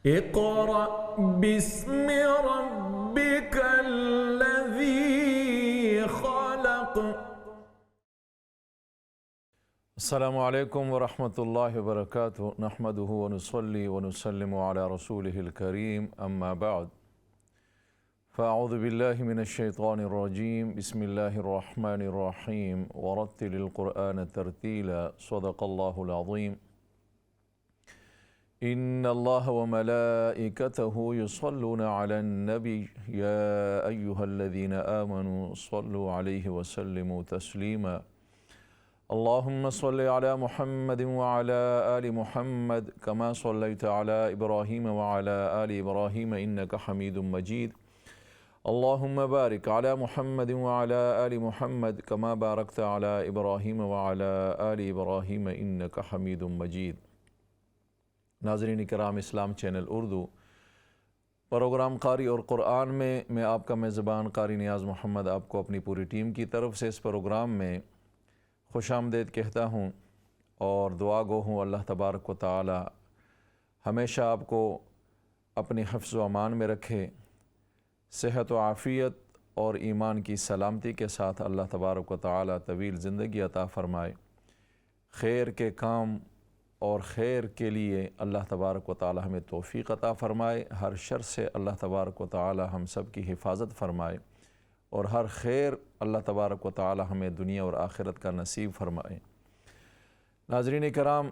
इक़रा बिस्मि रब्बिकल्लज़ी ख़लक़। अस्सलामु अलैकुम वरहमतुल्लाहि वबरकातुहु नहमदुहु व नुसल्ली व नुसल्लिमु अला रसूलिहिल करीम अम्मा बअद फ़अऊज़ु बिल्लाहि मिनश शैतानिर रजीम बिस्मिल्लाहिर रहमानिर रहीम वरत्तिलिल क़ुरआन तरतीला सदक़ल्लाहुल अज़ीम। इन्नल्लाह व मलाइकतहु युसल्लूना अलन नबी या अय्युहल्लज़ीना आमनू सल्लु अलैहि व सल्लिमू तस्लीमा। अल्लाहुम्मा सल्लि अला मुहम्मदिन व अला आलि मुहम्मद कमा सल्लैता अला इब्राहीम व अला आलि इब्राहीम इन्नका हमीदुम मजीद। अल्लाहुम्मा बारिक अला मुहम्मदिन व अला आलि मुहम्मद कमा बारकता अला इब्राहीम व अला आलि इब्राहीम इन्नका हमीदुम मजीद। नाज़रीन किराम, इस्लाम चैनल उर्दू प्रोग्राम क़ारी और क़ुरआन में मैं आपका मेज़बान क़ारी नियाज़ मोहम्मद आपको अपनी पूरी टीम की तरफ से इस प्रोग्राम में खुशामदीद कहता हूँ और दुआ गो हूँ अल्लाह तबारक व तआला हमेशा आपको अपनी हिफ्ज़ व अमान में रखे, सेहत व आफ़ियत और ईमान की सलामती के साथ अल्लाह तबारक व तआला तवील ज़िंदगी अता फ़रमाए। खैर के काम और खैर के लिए अल्लाह तबारक व तआला हमें तौफ़ीक़ अता फ़रमाए। हर शर से अल्लाह तबारक व तआला हम सब की हिफाजत फ़रमाए और हर खैर अल्लाह तबारक व तआला हमें दुनिया और आखिरत का नसीब फ़रमाए। नाज़रीन किराम,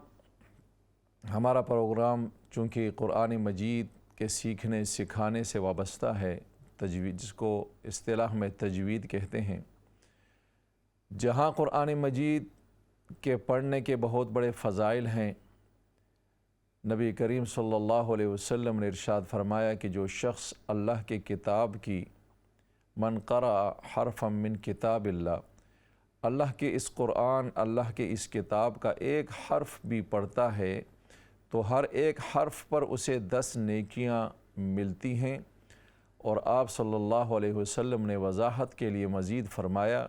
हमारा प्रोग्राम चूँकि क़ुरआन मजीद के सीखने सिखाने से वाबस्ता है, तजवीद जिसको इस्तिलाह में तजवीद कहते हैं, जहाँ क़ुरआन मजीद के पढ़ने के बहुत बड़े फ़ज़ाइल हैं। नबी करीम सल्लल्लाहु अलैहि वसल्लम ने इरशाद फरमाया कि जो शख्स अल्लाह की किताब की मन क़रा हरफ़म मिन किताबिल्लाह, अल्लाह के इस क़ुरआन, अल्लाह के इस किताब का एक हर्फ़ भी पढ़ता है तो हर एक हर्फ़ पर उसे 10 नेकियां मिलती हैं। और आप सल्लल्लाहु अलैहि वसल्लम ने वज़ाहत के लिए मज़ीद फ़रमाया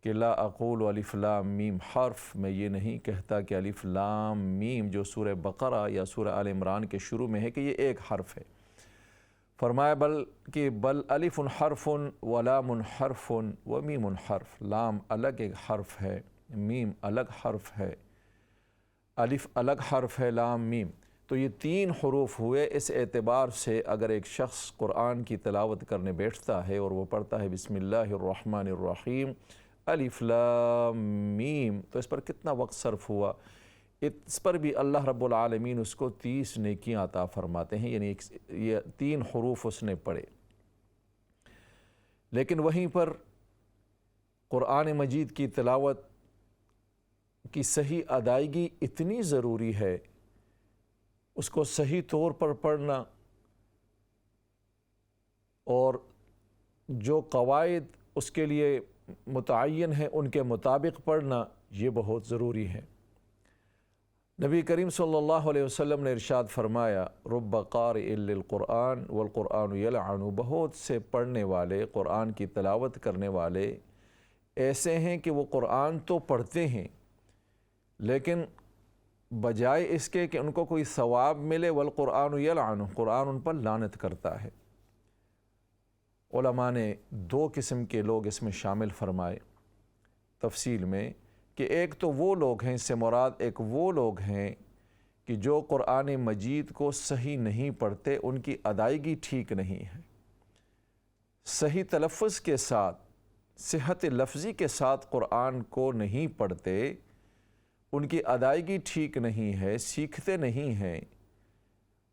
कि ला अक़ूलु अलिफ़ लाम मीम हर्फ़, मैं ये नहीं कहता कि अलिफ़ लाम मीम जो सूरह बक़रा या सूरह आल इमरान के शुरू में है कि ये एक हर्फ़ है। फरमाया बल अलिफ़ुन हर्फ़ुन व लामुन हर्फ़ुन व मीमुन हर्फ़, लाम अलग एक हर्फ़ है, मीम अलग हर्फ़ है, अलिफ़ अलग हर्फ़ है, लाम मीम। तो ये 3 हरूफ हुए। इस एतबार से अगर एक शख्स क़ुरआन की तिलावत करने बैठता है और वो पढ़ता है बिस्मिल्लाहिर्रहमानिर्रहीम अलिफ़ लाम मीम, तो इस पर कितना वक्त सर्फ़ हुआ। इस पर भी अल्लाह रब्बुल आलमीन उसको 30 नेकियां अता फ़रमाते हैं, यानी ये 3 हरूफ उसने पढ़े। लेकिन वहीं पर क़ुरआन मजीद की तिलावत की सही अदायगी इतनी ज़रूरी है, उसको सही तौर पर पढ़ना और जो क़वाइद उसके लिए मुतअय्यन है उनके मुताबिक पढ़ना, ये बहुत ज़रूरी है। नबी करीम सल्लल्लाहु अलैहि वसल्लम ने इरशाद फरमाया रुब्ब क़ारिइन लिल क़ुरआन वल क़ुरआन यलअनु, बहुत से पढ़ने वाले, क़ुरआन की तिलावत करने वाले ऐसे हैं कि वो क़ुरआन तो पढ़ते हैं लेकिन बजाय इसके कि उनको कोई सवाब मिले, वल क़ुरआन यलअनु, क़ुरआन उन पर लानत करता है। उलमा ने 2 किस्म के लोग इसमें शामिल फरमाए तफसील में कि एक तो वो लोग हैं, इससे मुराद एक वो लोग हैं कि जो क़ुरआन मजीद को सही नहीं पढ़ते, उनकी अदायगी ठीक नहीं है, सही तलफ़्फ़ुज़ के साथ, सेहत लफ्ज़ी के साथ क़ुरआन को नहीं पढ़ते, उनकी अदायगी ठीक नहीं है, सीखते नहीं हैं,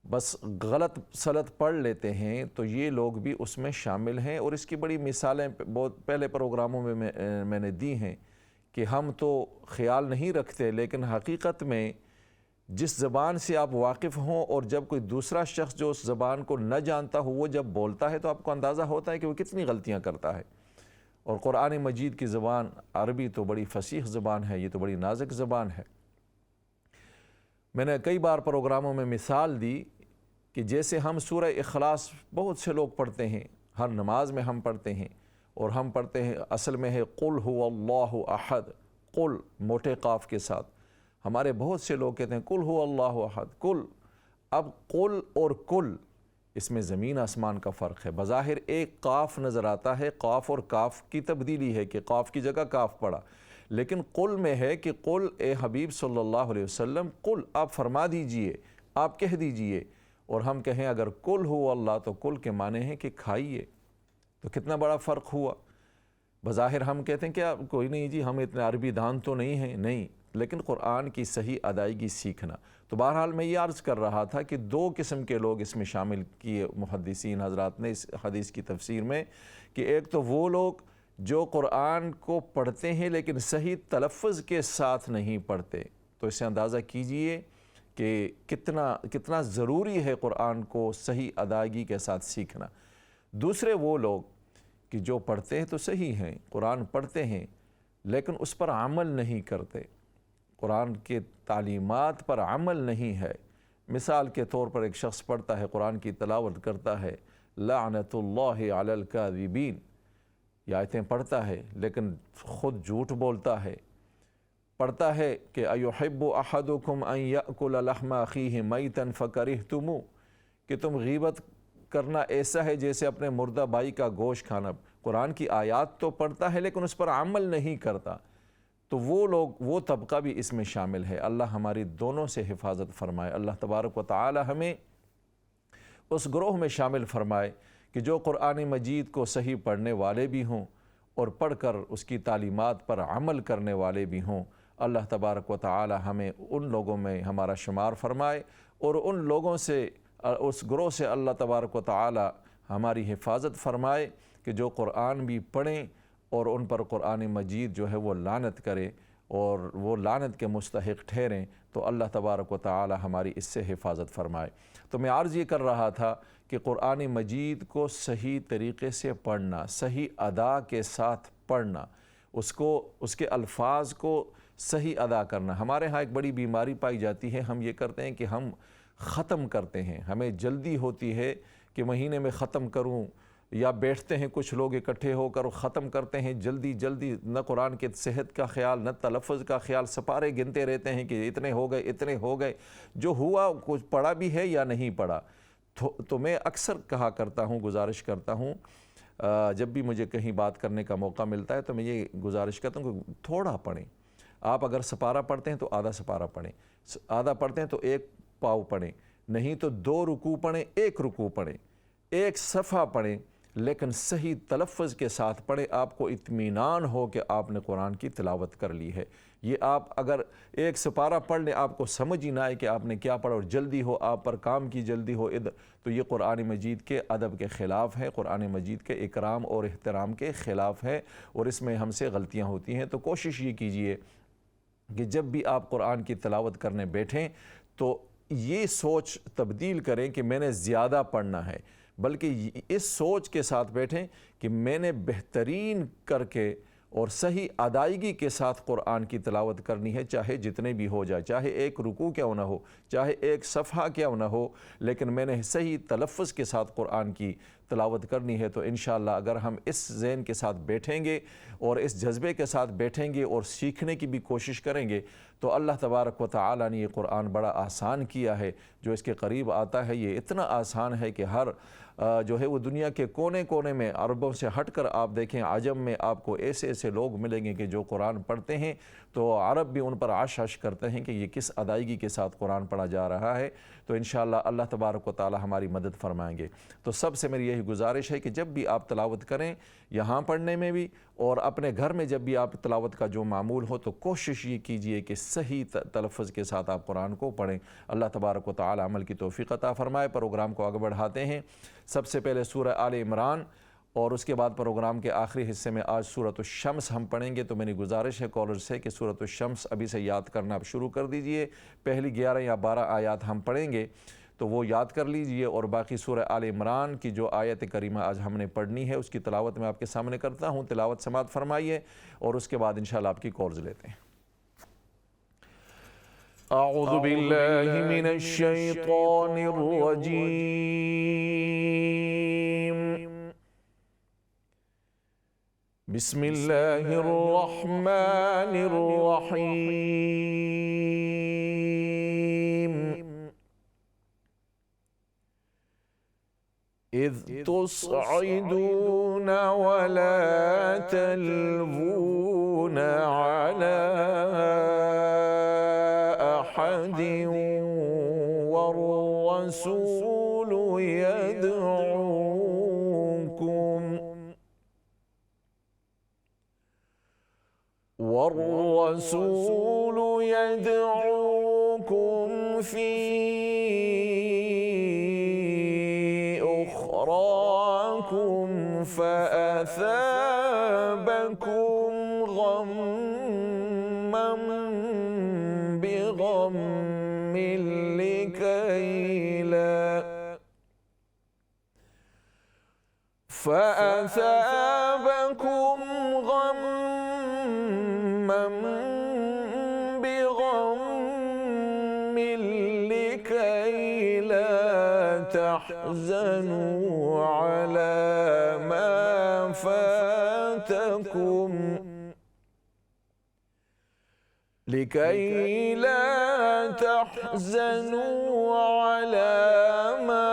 बस गलत सलत पढ़ लेते हैं, तो ये लोग भी उसमें शामिल हैं। और इसकी बड़ी मिसालें बहुत पहले प्रोग्रामों में मैंने दी हैं कि हम तो ख़याल नहीं रखते, लेकिन हकीकत में जिस ज़बान से आप वाकिफ़ हों और जब कोई दूसरा शख्स जो उस ज़बान को न जानता हो वो जब बोलता है तो आपको अंदाज़ा होता है कि वो कितनी गलतियाँ करता है। और क़ुरआन मजीद की ज़बान अरबी तो बड़ी फसीह ज़बान है, ये तो बड़ी नाजुक ज़बान है। मैंने कई बार प्रोग्रामों में मिसाल दी कि जैसे हम सूरह इखलास बहुत से लोग पढ़ते हैं, हर नमाज में हम पढ़ते हैं, और हम पढ़ते हैं असल में है कुल हुवल्लाहु अहद, कुल मोटे काफ के साथ। हमारे बहुत से लोग कहते हैं कुल हुवल्लाहु अहद, कुल अब कुल और कुल, इसमें ज़मीन आसमान का फ़र्क है। बज़ाहिर एक काफ नज़र आता है, काफ और काफ की तब्दीली है कि काफ की जगह काफ पड़ा, लेकिन कुल में है कि कुल ए हबीब सल्लल्लाहु अलैहि वसल्लम, कुल आप फरमा दीजिए, आप कह दीजिए। और हम कहें अगर कुल हो अल्लाह, तो कुल के माने हैं कि खाइए। तो कितना बड़ा फ़र्क हुआ। बज़ाहिर हम कहते हैं क्या कोई नहीं जी, हम इतने अरबी दान तो नहीं हैं, नहीं, लेकिन क़ुरान की सही अदायगी सीखना। तो बहरहाल मैं ये अर्ज़ कर रहा था कि दो किस्म के लोग इसमें शामिल किए मुहद्दिसीन हज़रात ने इस हदीस की तफसीर में, कि एक तो वो लोग जो क़ुरान को पढ़ते हैं लेकिन सही तलफ़्फ़ुज़ के साथ नहीं पढ़ते। तो इससे अंदाज़ा कीजिए कि कितना ज़रूरी है क़ुरान को सही अदायगी के साथ सीखना। दूसरे वो लोग कि जो पढ़ते हैं तो सही हैं, कुरान पढ़ते हैं लेकिन उस पर अमल नहीं करते, कुरान के तालीमात पर अमल नहीं है। मिसाल के तौर पर एक शख्स पढ़ता है, कुरान की तिलावत करता है, लानतुल्लाहि अलल काज़िबीन, ये आयतें पढ़ता है लेकिन ख़ुद झूठ बोलता है। पढ़ता है कि अयुहिब्बु अहदुकुम अन याकुल लहमा अखीहि मैतन फकरिहतुमू, कि तुम गीबत करना ऐसा है जैसे अपने मुर्दा भाई का गोश्त खाना। कुरान की आयत तो पढ़ता है लेकिन उस पर अमल नहीं करता। तो वो लोग, वो तबका भी इसमें शामिल है। अल्लाह हमारी दोनों से हिफाजत फरमाए। अल्लाह तबारक व तआला हमें उस ग्रोह में शामिल फरमाए कि जो कुरान मजीद को सही पढ़ने वाले भी हों और पढ़कर उसकी तालीमात पर अमल करने वाले भी हों। अल्लाह तबारक व तआला हमें उन लोगों में हमारा शुमार फरमाए और उन लोगों से, उस ग्रोह से अल्लाह तबारक व तआला हमारी हिफाजत फरमाए कि जो कुरान भी पढ़ें और उन पर कुरान मजीद जो है वो लानत करे और वो लानत के मुस्तहिक ठहरें। तो अल्लाह तबारक व तआला हमारी इससे हिफाजत फरमाए। तो मैं अर्ज़ ये कर रहा था कि कुरान मजीद को सही तरीक़े से पढ़ना, सही अदा के साथ पढ़ना, उसको, उसके अल्फाज को सही अदा करना। हमारे यहाँ एक बड़ी बीमारी पाई जाती है, हम ये करते हैं कि हम ख़त्म करते हैं, हमें जल्दी होती है कि महीने में ख़त्म करूँ, या बैठते हैं कुछ लोग इकट्ठे होकर ख़त्म करते हैं जल्दी जल्दी, न कुरान के सेहत का ख्याल न तलफ़्फ़ुज़ का ख्याल, सपारे गिनते रहते हैं कि इतने हो गए, इतने हो गए। जो हुआ कुछ पढ़ा भी है या नहीं पढ़ा। तो मैं अक्सर कहा करता हूँ, गुजारिश करता हूँ, जब भी मुझे कहीं बात करने का मौका मिलता है तो मैं ये गुजारिश करता हूँ कि थोड़ा पढ़ें। आप अगर सपारा पढ़ते हैं तो आधा सपारा पढ़ें, आधा पढ़ते हैं तो एक पाव पढ़ें, नहीं तो 2 रुकू पढ़ें, 1 रुकू पढ़ें, 1 सफ़ा पढ़ें, लेकिन सही तलफ़्फ़ुज़ के साथ पढ़ें। आपको इत्मीनान हो कि आपने कुरान की तिलावत कर ली है। ये आप अगर एक सपारा पढ़ लें, आपको समझ ही ना आए कि आपने क्या पढ़ा और जल्दी हो, आप पर काम की जल्दी हो इधर, तो ये कुरान मजीद के अदब के ख़िलाफ़ है, कुरान मजीद के इकराम और एहतराम के ख़िलाफ़ है और इसमें हमसे गलतियाँ होती हैं। तो कोशिश ये कीजिए कि जब भी आप कुरान की तिलावत करने बैठें तो ये सोच तब्दील करें कि मैंने ज़्यादा पढ़ना है, बल्कि इस सोच के साथ बैठें कि मैंने बेहतरीन करके और सही अदायगी के साथ कुरान की तिलावत करनी है, चाहे जितने भी हो जाए, चाहे 1 रुकू क्यों ना हो, चाहे 1 सफ़हा क्यों ना हो, लेकिन मैंने सही तलफ़्फ़ुज़ के साथ कुरान की तिलावत करनी है। तो इंशाअल्लाह अगर हम इस ज़हन के साथ बैठेंगे और इस जज्बे के साथ बैठेंगे और सीखने की भी कोशिश करेंगे तो अल्लाह तबारक व तआला ने ये कुरान बड़ा आसान किया है। जो इसके करीब आता है ये इतना आसान है कि हर जो है वो दुनिया के कोने कोने में, अरबों से हटकर आप देखें आजम में आपको ऐसे ऐसे लोग मिलेंगे कि जो कुरान पढ़ते हैं तो अरब भी उन पर आश करते हैं कि ये किस अदायगी के साथ कुरान पढ़ा जा रहा है। तो इंशाअल्लाह अल्लाह तबारक व तआला हमारी मदद फरमाएंगे। तो सबसे मेरी यही गुजारिश है कि जब भी आप तिलावत करें, यहाँ पढ़ने में भी और अपने घर में जब भी आप तिलावत का जो मामूल हो, तो कोशिश ये कीजिए कि सही तलफ़्फ़ुज़ के साथ आप कुरान को पढ़ें। अल्लाह तबारक व तआला अमल की तौफ़ीक़ अता फ़रमाए। प्रोग्राम को आगे बढ़ाते हैं। सबसे पहले सूरह आले इमरान और उसके बाद प्रोग्राम के आखिरी हिस्से में आज सूरत शम्स हम पढ़ेंगे। तो मेरी गुजारिश है कॉलर से कि सूरत शम्स अभी से याद करना आप शुरू कर दीजिए। पहली 11 या 12 आयत हम पढ़ेंगे तो वो याद कर लीजिए और बाकी सूरह आले इमरान की जो आयत करीमा आज हमने पढ़नी है उसकी तिलावत मैं आपके सामने करता हूँ। तिलावत समात फरमाइए और उसके बाद इंशाअल्लाह आपकी कॉल्स लेते हैं। अऊज़ु बिल्लाहि मिनश शैतानिर रजीम। बिस्मिल्लाहिर रहमानिर रहीम। إذ تصعدون ولا تلوون على أحد والرسول يدعوكم في أخراكم فأثابكم غما بغم لكي لا تحزنوا على ما فاتكم لكي لا تحزنوا على ما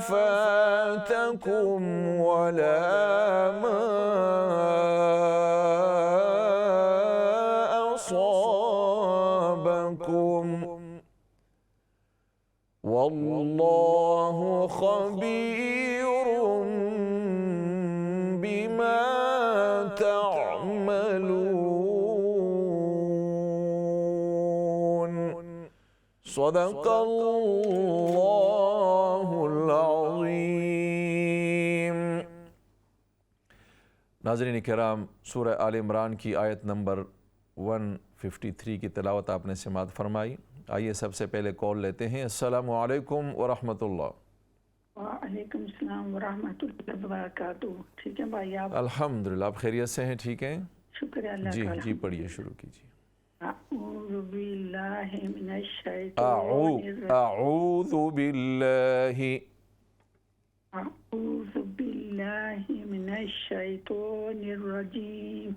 فاتكم ولا ما أصابكم والله خبير بما تعملون صدق الله العظीम। नाज़रीन किराम, सूरह आल इमरान की आयत नंबर 153 की तिलावत आपने समाअत फरमाई। आइए सबसे पहले कॉल लेते हैं। अस्सलामु अलैकुम व रहमतुल्लाह। वालेकुम सलाम व रहमतुल्लाहि व बरकातुहू। ठीक है भाई, आप? अल्हम्दुलिल्लाह, आप खैरियत से हैं? ठीक हैं शुक्र है अल्लाह जी का। जी, पढ़िए, शुरू कीजिए। अऊज़ु बिल्लाहि मिनश अऊज़ु बिल्लाहि मिनश शैतानिर रजीम।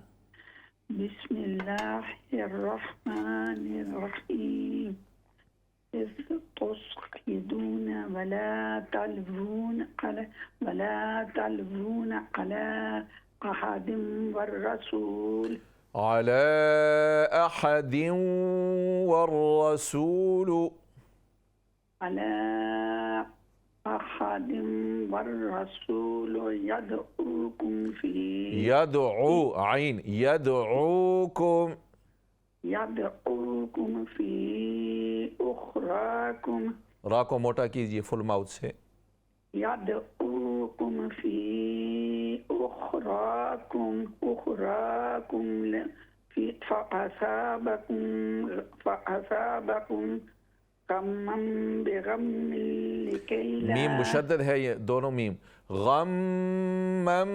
बिस्मिल्लाहिर रहमानिर रहीम। इज़ तुस्क़िदून वला तलवून अला अहदिन वर्रसूल अला अहदिन वर्रसूल यदऊकुम फी उखराकुम। रा को मोटा कीजिए फुल माउथ से। यदऊकुम फी उखराकुम फअसाबकुम गम्मन बिगम्मिन लिकई ला। मीम मुशद्दद है, ये दोनों मीम। गम्मन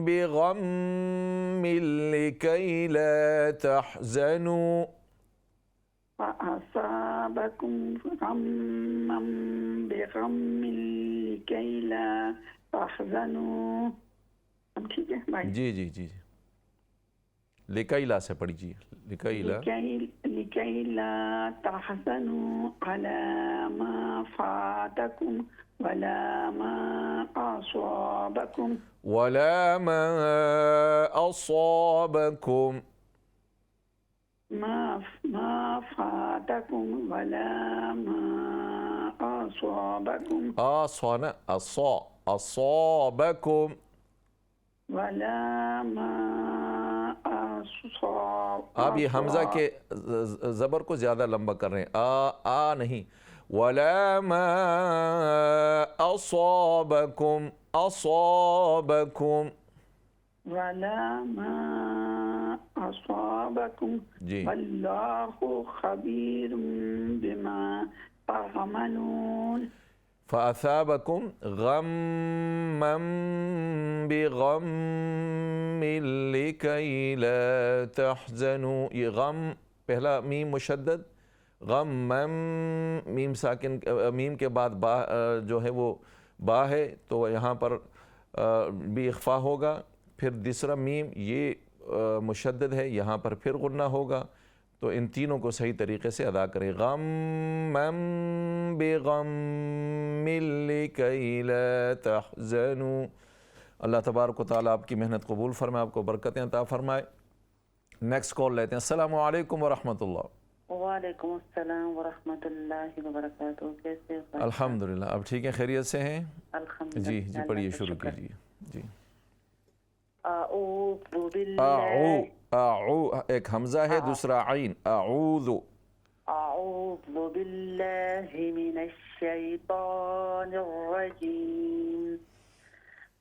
बिगम्मिन लिकई ला तहज़नू। फअसाबकुम गम्मन बिगम्मिन लिकई ला तहज़नू। अब ठीक है भाई? जी जी जी जी। लिकैला से पढ़िए। लिकैला तहज़नू अला मा फातकुम वला मा असाबकुम मा फातकुम वला मा असाबकुम असाबकुम वला मा। आप ये हमज़ा के ज़बर को ज़्यादा लंबा कर रहे हैं, आ नहीं। वला मा असाबकुम वला मा असाबकुम वल्लाहु खबीरुम बिमा तअमलून। फ़असाबकुम गम्मन बिगम्मिन लिकई ला तहज़नू। ये गम पहला मीम मुशद्दद, गम्मन मीम साकिन, मीम के बाद बा जो है वो बा है, तो यहाँ पर भी इख्फ़ा होगा। फिर दूसरा मीम ये मुशद्दद है, यहाँ पर फिर गुन्ना होगा। तो इन तीनों को सही तरीके से अदा करें। गम्मम बिगम्मिल लिकई ला तहज़नू। अल्लाह तबारक व तआला आपकी मेहनत कबूल फरमाए, आपको बरकतें अता फरमाए। नेक्स्ट कॉल लेते हैं। अस्सलामु अलैकुम व रहमतुल्लाह। वालेकुम अस्सलाम व रहमतुल्लाहि व बरकातुहू। कैसे हो? अल्हम्दुलिल्लाह, अब ठीक है, खैरियत से हैं? अल्हम्दुलिल्लाह। जी जी, पढ़िए, शुरू कीजिए जी। अऊज़ु आऊ, बिल्लाहि आऊ, एक हमजा है, दूसरा आइन। आऊज़ु। अऊज़ु बिल्लाहि मिनश शैतानिर रजीम।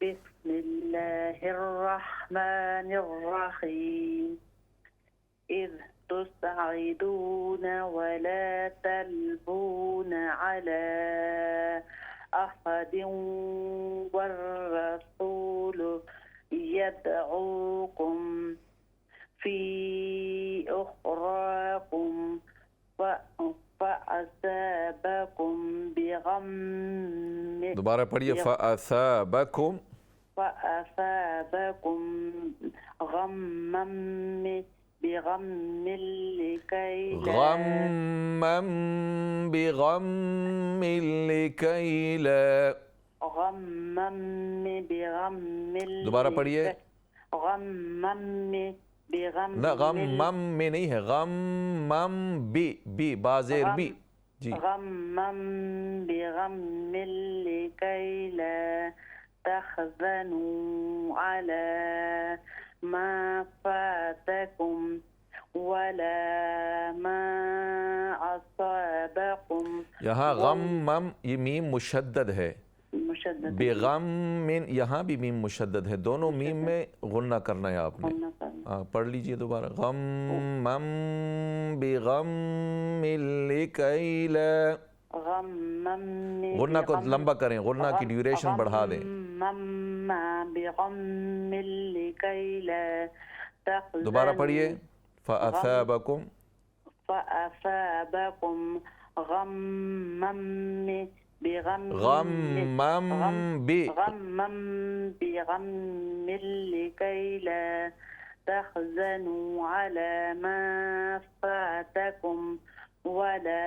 बिस्मिल्लाहिर रहमानिर रहीम। इज़ तुसअदून वला तल्बून अला अहदिन वर्रसूलु यदऊकुम फी उखराकुम फअसाबकुम बिगम्मिन दोबारा पढ़िए। फअसाबकुम गम्मम बिगम्मिल लिकई गम्मम बिगम्मिल लिकई ला। गम्मम बिगम्मिल दोबारा पढ़िए। गम्मम बिगम्मिल ना, गम्मम में नहीं है, गम्मम बी, बी बाजेर बी जी। गम्मम बिगम्मिल लिकई ला तहज़नू अला मा फातकुम वला मा असाबकुम। यहाँ गम्मम, ये मीम मुशद्दद है। मुशद्दद बेगम मिन, यहाँ भी मीम मुशद्दद है। दोनों मीम में गुन्ना करना है आपने। पढ़ लीजिए दोबारा। गम्मम बिगम्मिल लिकई ला। गुन्ना को लंबा करें, गुन्ना की ड्यूरेशन बढ़ा दें। दोबारा पढ़िए। फअसाबकुम गम्मम बिगम्मिल लिकई ला तहज़नू अला मा फातकुम वला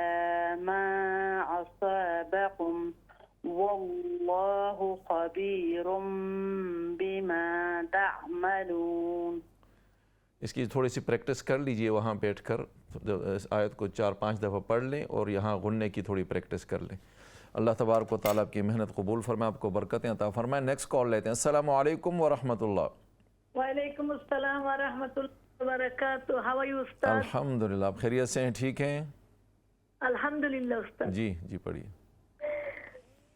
मा असाबकुम वल्लाहु खबीरुम बिमा तअमलून। इसकी थोड़ी सी प्रैक्टिस कर लीजिए वहाँ बैठकर। इस आयत को 4-5 दफ़ा पढ़ लें और यहाँ गुन्ने की थोड़ी प्रैक्टिस कर लें। अल्लाह तबारक व तआला आपकी मेहनत कबूल फरमाए, आपको बरकतें अता फरमाए। नेक्स्ट कॉल लेते हैं। अस्सलामु अलैकुम व रहमतुल्लाह। वालेकुम अस्सलाम व रहमतुल्लाहि व बरकातुहू। हाउ आर यू उस्ताद? अल्हम्दुलिल्लाह, आप खैरियत से हैं? ठीक हैं अल्हम्दुलिल्लाह उस्ताद। जी जी, पढ़िए।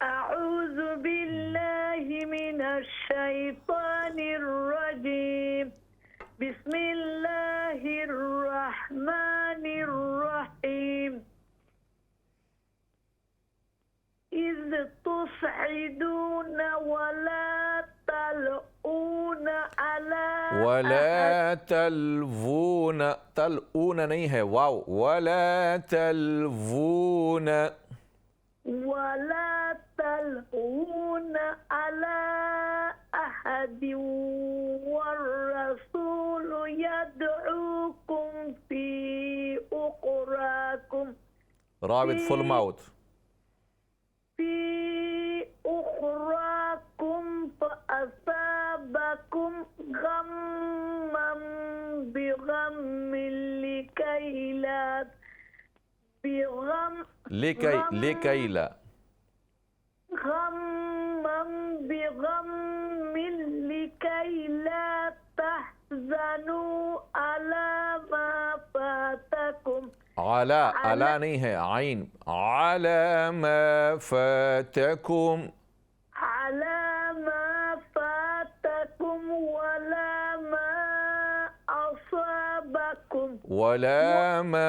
अऊज़ु बिल्लाहि मिनश शैतानिर रजीम। बिस्मिल्लाहिर रहमानिर रहीम। इज़ तुसअदून वला तलऊन अला तलवून, तलऊन नहीं है, वाव। वला तलवून अला अहदिन वर्रसूलु यदऊकुम फी उखराकुम राविद फुल माउथ। फअसाबकुम गम्मम बिगम्मिल लिकई ला गम्मम बिगम्मिल लिकई ला तहज़नू अला मा फातकुम। आला, अला नहीं है, आइन। अला मा फातकुम, अला मा फातकुम वला मा असाबकुम। वला मा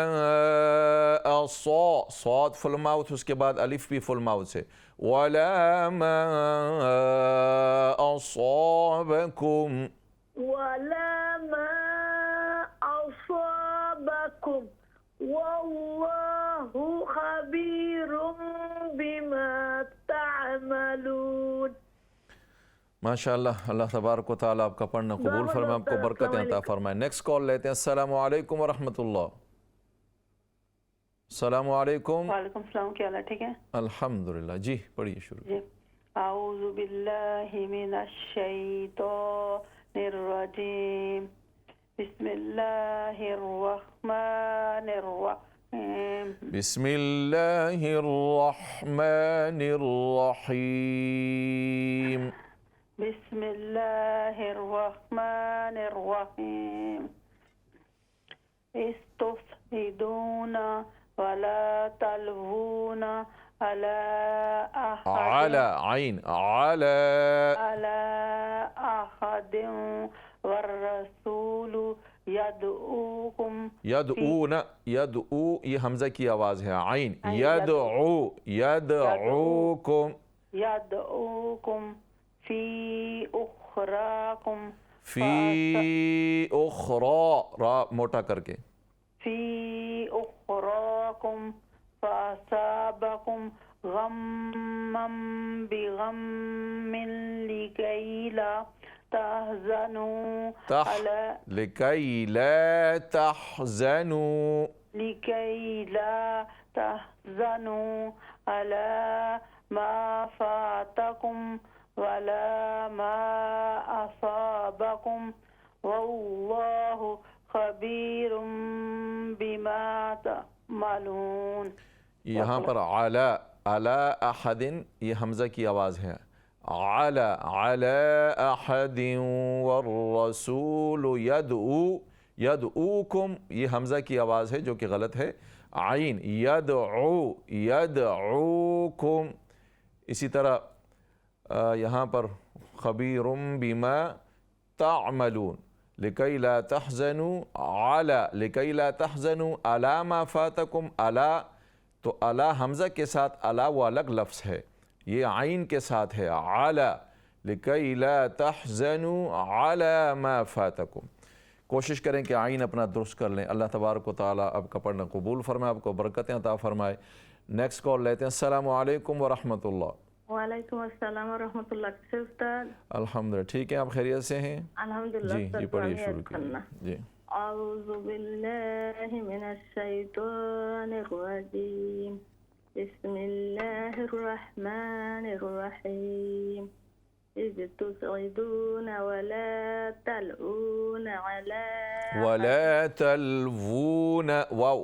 असा, साद फुल माउथ, उसके बाद अलिफ भी फुल माउथ से। वला मा असाबकुम वला मा असाबकुम वल्लाहु खबीरुम बिमा तअमलून। माशाअल्लाह, अल्लाह तबारक व तआला आपका पढ़ना कबूल फरमाए, आपको बरकतें अता फरमाए। नेक्स्ट कॉल लेते हैं। अस्सलामु अलैकुम व रहमतुल्लाह। अस्सलामु अलैकुम। वालेकुम सलाम, क्या हाल है? ठीक है अल्हम्दुलिल्लाह। जी पढ़िए शुरू। जी। आऊज़ु बिल्लाहि मिनश शैतानिर रजीम। बिस्मिल्लाहिर रहमानिर रहीम। बिस्मिल्लाहिर रहमानिर रहीम। बिस्मिल्लाहिर रहमानिर रहीम। इस्तुफ़िदूना वला तलवूना अला आला आइन आला अला अहदिन वर्रसूलु यदऊकुम यदऊना यदऊ ये हमजा की आवाज़ है आइन आइन, यदऊ यदऊकुम यदऊकुम फी उखराकुम फी उखरा रा मोटा करके फी उखराकुम फासाबकुम गम्मम बिगम्मिन लिकैला तहज़नु अला लिकई ला तहज़नु लिकैला तहज़नु अला मा फातकुम वला मा असाबकुम वल्लाहु खबीरुम बिमा तअमलून। यहाँ पर आला अला अहदिन ये हमज़ा की आवाज़ है आला अला अहदिन वर्रसूलु यदऊ यदऊकुम ये हमज़ा की आवाज़ है जो कि गलत है आइन यदऊ यदऊकुम। इसी तरह यहाँ पर खबीरुम बिमा तामलून लिकई ला तहज़नु आला लिकई ला तहज़नु अला मा फातकुम अला तो अला हमज़ा के साथ अला वो अलग लफ्ज़ है, ये आइन के साथ है आला लिकई ला तहज़नु अला मा फातकुम। कोशिश करें कि आइन अपना दुरुस्त कर लें। अल्लाह तबारक व तआला आपका पढ़ना कबूल फरमाए, आपको बरकतें अता फरमाए। नेक्स्ट कॉल लेते हैं। अस्सलामु अलैकुम व रहमतुल्लाह। वालेकुम अस्सलाम वरहमतुल्लाह। कैसे उस्ताद? अल्हम्दुलिल्लाह ठीक है, आप खैरियत से हैं? अल्हम्दुलिल्लाह। जी जी पढ़िए शुरू कीजिए। जी औज़ु बिल्लाहि मिनश शैतानिर रजीम। बिस्मिल्लाहिर रहमानिर रहीम। इज़ तुसइदूना वला तलऊना अला वला तलवून वाव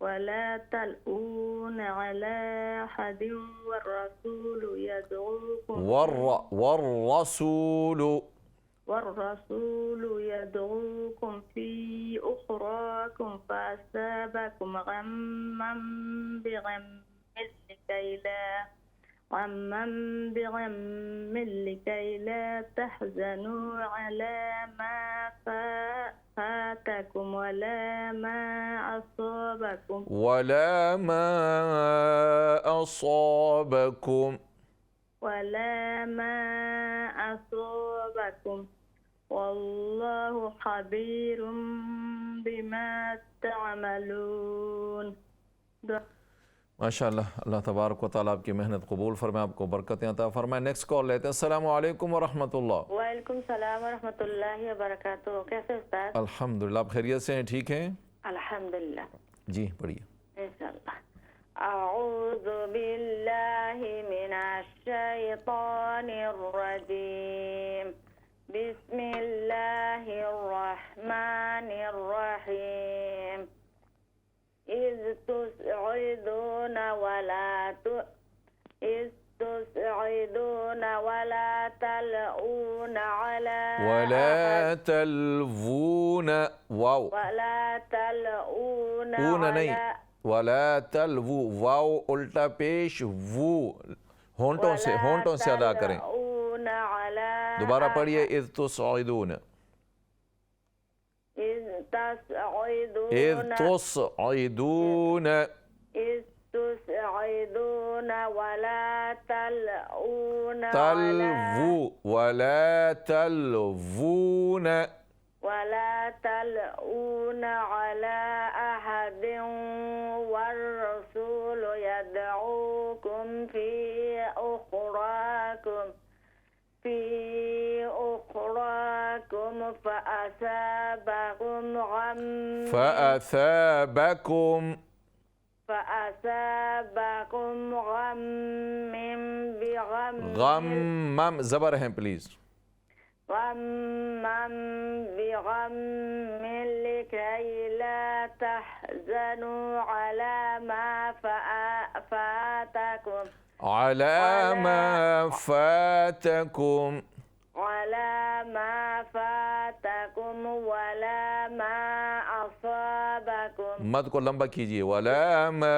वला तलऊन अला अहदिन वर्रसूलु यदऊकुम والرسول يدعوكم في أخراكم فأصابكم غما بغم لكي لا تحزنوا على ما فاتكم ولا ما أصابكم والله خبير بما تعملون। माशाअल्लाह। अल्लाह तबारक व तआला आपकी मेहनत कबूल फरमाए, आपको बरकतें अता फरमाए। नेक्स्ट कॉल लेते हैं। अस्सलामु अलैकुम व रहमतुल्लाह। वालेकुम सलाम व रहमतुल्लाहि व बरकातुहू। कैसे उस्ताद? अल्हम्दुलिल्लाह, आप खैरियत से हैं? ठीक हैं? अल्हम्दुलिल्लाह। जी पढ़िए। इंशाअल्लाह। अऊज़ु बिल्लाहि मिनश शैतानिर रजीम। बिस्मिल्लाहिर रहमानिर रहीम। इज़ तुसइदूना वला तलऊन अला वला तलवून वाव वला तलऊन ऊन नहीं अला वला तलवू वाव उल्टा पेश वू होंठों से अदा करें। दोबारा पढ़िए। इज़ तुसइदून इज़ तुसइदून वला तलऊन वला तलऊन अला अहदिन वर्रसूलु यदऊकुम फी उखराकुम فأثابكم फअसाबकुम गम्मिम गम मम ज़बर हैं प्लीज़। गम्मम बिगम्मिन लिकई ला तहज़नु अला मा फ़ातकुम अला मा फ़ातकुम वला मा फ़ातकुम वला मा असाबकुम। मद को लंबा कीजिए। वला मा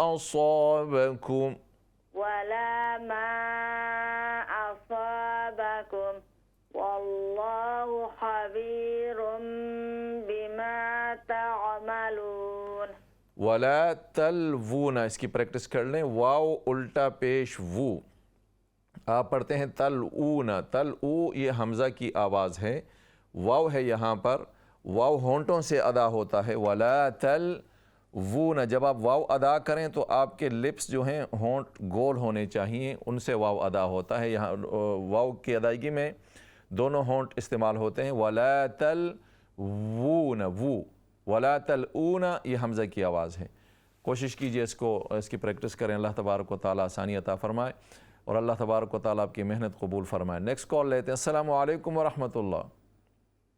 असाबकुम वला मा असाबकुम वल्लाहु खबीरुम बिमा तअमलून। वला तलवूना, इसकी प्रैक्टिस कर लें। वाव उल्टा पेश वू, आप पढ़ते हैं तल ऊना, तल ऊ ये हमज़ा की आवाज़ है, वाव है यहाँ पर, वाव होंठों से अदा होता है। वला तल वो न, जब आप वाव अदा करें तो आपके लिप्स जो हैं होंठ गोल होने चाहिए, उनसे वाव अदा होता है। यहाँ वाव की अदायगी में दोनों होंठ इस्तेमाल होते हैं। वला तल वो न, वो वला तल ऊना ये हमज़ा की आवाज़ है। कोशिश कीजिए इसकी प्रैक्टिस करें। अल्लाह तबारक व तआला आसानी अता फ़रमाए और अल्लाह तबारक व तआला आपकी मेहनत कबूल फ़रमाए। नेक्स्ट कॉल लेते हैं। अस्सलामु अलैकुम व रहमतुल्लाह।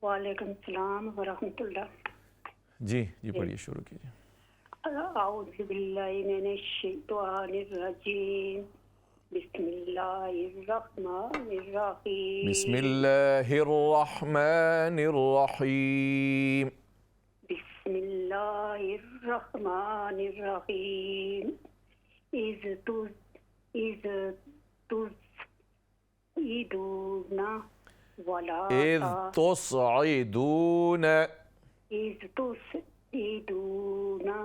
वालेकुम सलाम व रहमतुल्लाह। जी पढ़िए, शुरू कीजिए। औज़ु बिल्लाहि मिनश शैतानिर रजीम। बिस्मिल्लाहिर्रहमानिर्रहीम। बिस्मिल्लाहिर्रहमानिर्रहीम। बिस्मिल्लाहिर्रहमानिर्रहीम। इज़ तुसईदूना वला इज़ तुसईदूना इज़ तुसईदूना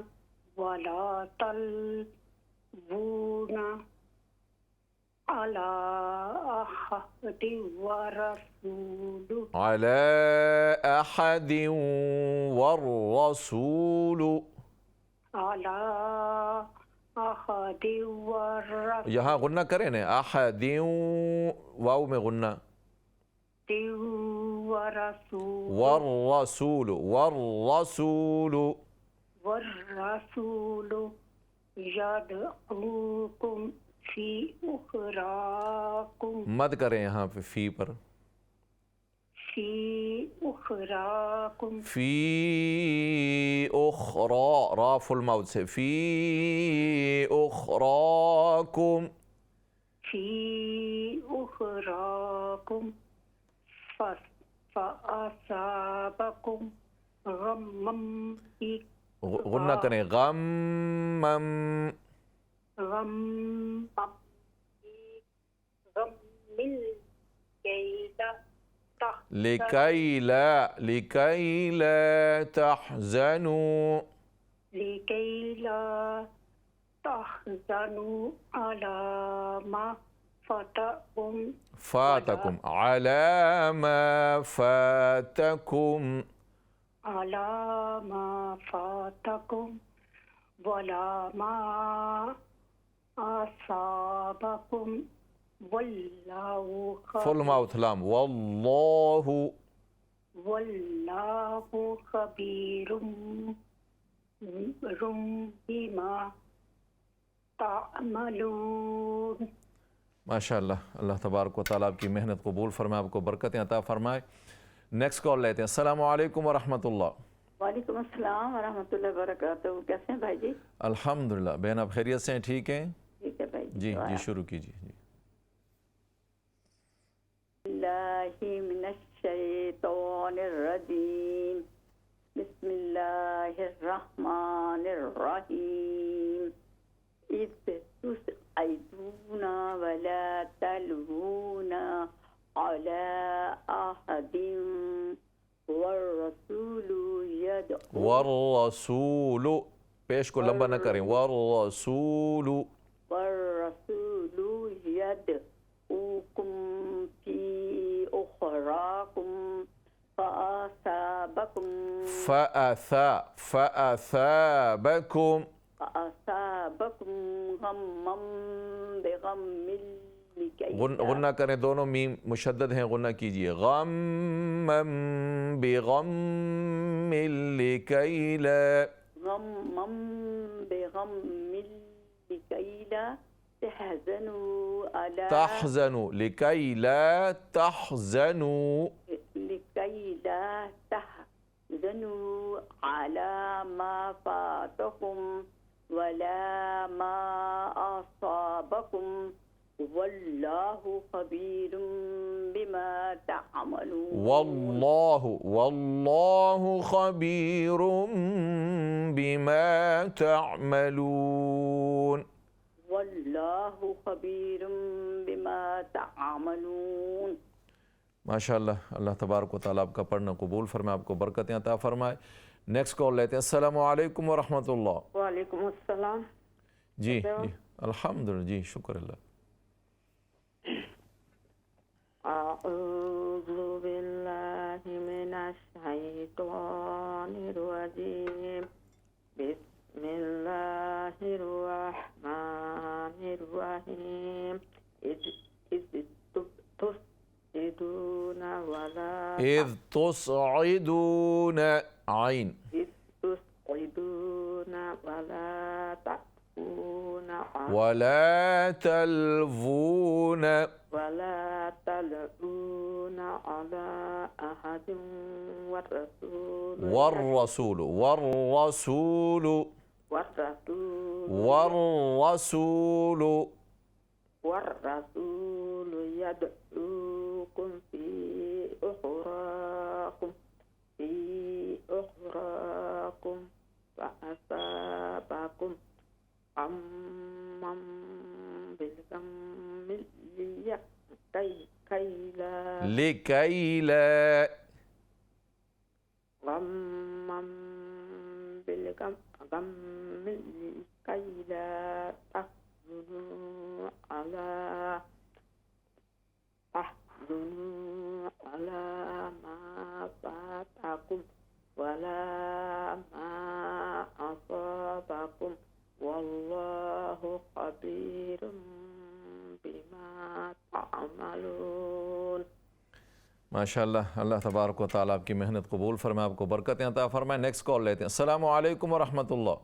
वला तलवूना अला अहदि व रसूलु अला अहदिन वर्रसूलु। अला अहदि व रसूलु। यहाँ गुन्ना करें ना, अहदिन वाव में गुन्ना। वर्रसूलु वर्रसूलु वर्रसूलु यदऊकुम फी उखराकुम। मद करें यहाँ पे फी पर। फी उखराकुम। फी उखरा, रा फुल माउथ से। फी उखराकुम। फी उखराकुम फ़असाबकुम गम्मम। गुन्ना करें, गम्मम गम्मिल लिकैला तहज़नु लिकैला तहज़नु अला मा फ़ातकुम अला मा फ़ातकुम अला मा फ़ातकुम वला मा असाबकुम वल्लाहु फुल माउथ लाम। वल्लाहु खबीरुम बिमा तामलून। माशाअल्लाह, अल्लाह तबारक व तआला आपकी मेहनत कबूल फरमाए, आपको बरकतें अता फरमाए। नेक्स्ट कॉल लेते हैं। अस्सलामु अलैकुम व रहमतुल्लाह। वालेकुम अस्सलाम व रहमतुल्लाहि व बरकातहू। कैसे हैं भाई जी? अल्हम्दुलिल्लाह। बहन आप खैरियत से हैं? ठीक हैं? ठीक है भाई जी शुरू कीजिए। जी बिस्मिल्लाहि मिनश शैतानिर रजीम। बिस्मिल्लाहिर रहमानिर रहीम। इज़ तुसईदूना वला तलवूना अला अहदिन वर्रसूलु वर्रसूलु, पेश को लंबा न करें। वर्रसूलु यदऊकुम फी उखराकुम फ़असाबकुम गम्मम बिगम्मिन गुन्ना करें, दोनों मीम मुशद्दद हैं, गुन्ना कीजिए। गम्मम बिगम्मिन लिकैला गम्मम बिगम्मिल लिकई ला तहज़नु अला तहज़नु लिकई ला तहज़नु लिकई ला तहज़नु अला मा फातकुम वला मा असाबकुम वल्लाहु खबीरुम बिमा तअमलून वल्लाहु खबीरुम बिमा तअमलून। वल्लाहु खबीरुम बिमा तअमलून। माशाअल्लाह, अल्लाह तबारक व तआला आपका पढ़ना कबूल फरमाए, आपको बरकतें अता फरमाए। नेक्स्ट कॉल लेते हैं। अस्सलामु अलैकुम व रहमतुल्लाह। वालेकुम अस्सलाम। जी जी अल्हम्दुलिल्लाह, जी शुक्र अल्लाह। अऊज़ु बिल्लाहि मिनश शैतानिर रजीम। बिस्मिल्लाहिर रहमानिर रहीम। इज़ तुस्इदूना वला इज़ तुस्इदून आइन इज़ तुस्इदूना वला तअूना वला तलवून ولا تلؤون على أحد والرسول والرسول والرسول والرسول والرسول يدعوكم في أخراكم فأصابكم غما بالغم لكي لا غما بالغم لكي لا تحزنوا على ما فاتكم ولا ما أصابكم والله خبير बिमा तामलून। माशाअल्लाह, अल्लाह तबारक व तआला आपकी मेहनत कबूल फरमाए, आपको बरकतें अता फरमाए। नेक्स्ट कॉल लेते हैं। अस्सलामु अलैकुम व रहमतुल्लाह।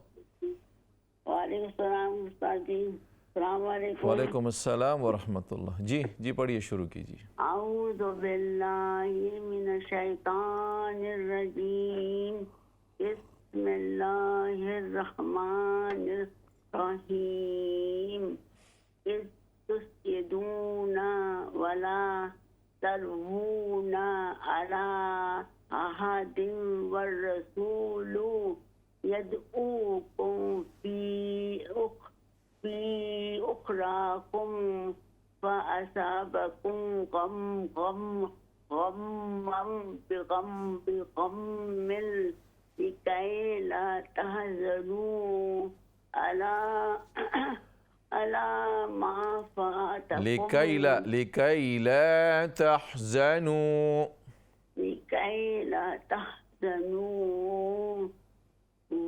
वालेकुम सलाम उस्ताद जी। अस्सलाम वालेकुम। वालेकुम अस्सलाम व रहमतुल्लाह। जी जी पढ़िए, शुरू कीजिए। अऊज़ु बिल्लाहि मिनश शैतानिर रजीम। बिस्मिल्लाहिर रहमानिर रहीम। इज़ तुस्इदूना वला तलवूना अला अहदिन वर्रसूलु यदऊकुम फी उखराकुम फअसाबकुम गम्मम बिगम्मिल लिकई ला तहज़नू अला मा फातकुम लिकई ला तहज़नू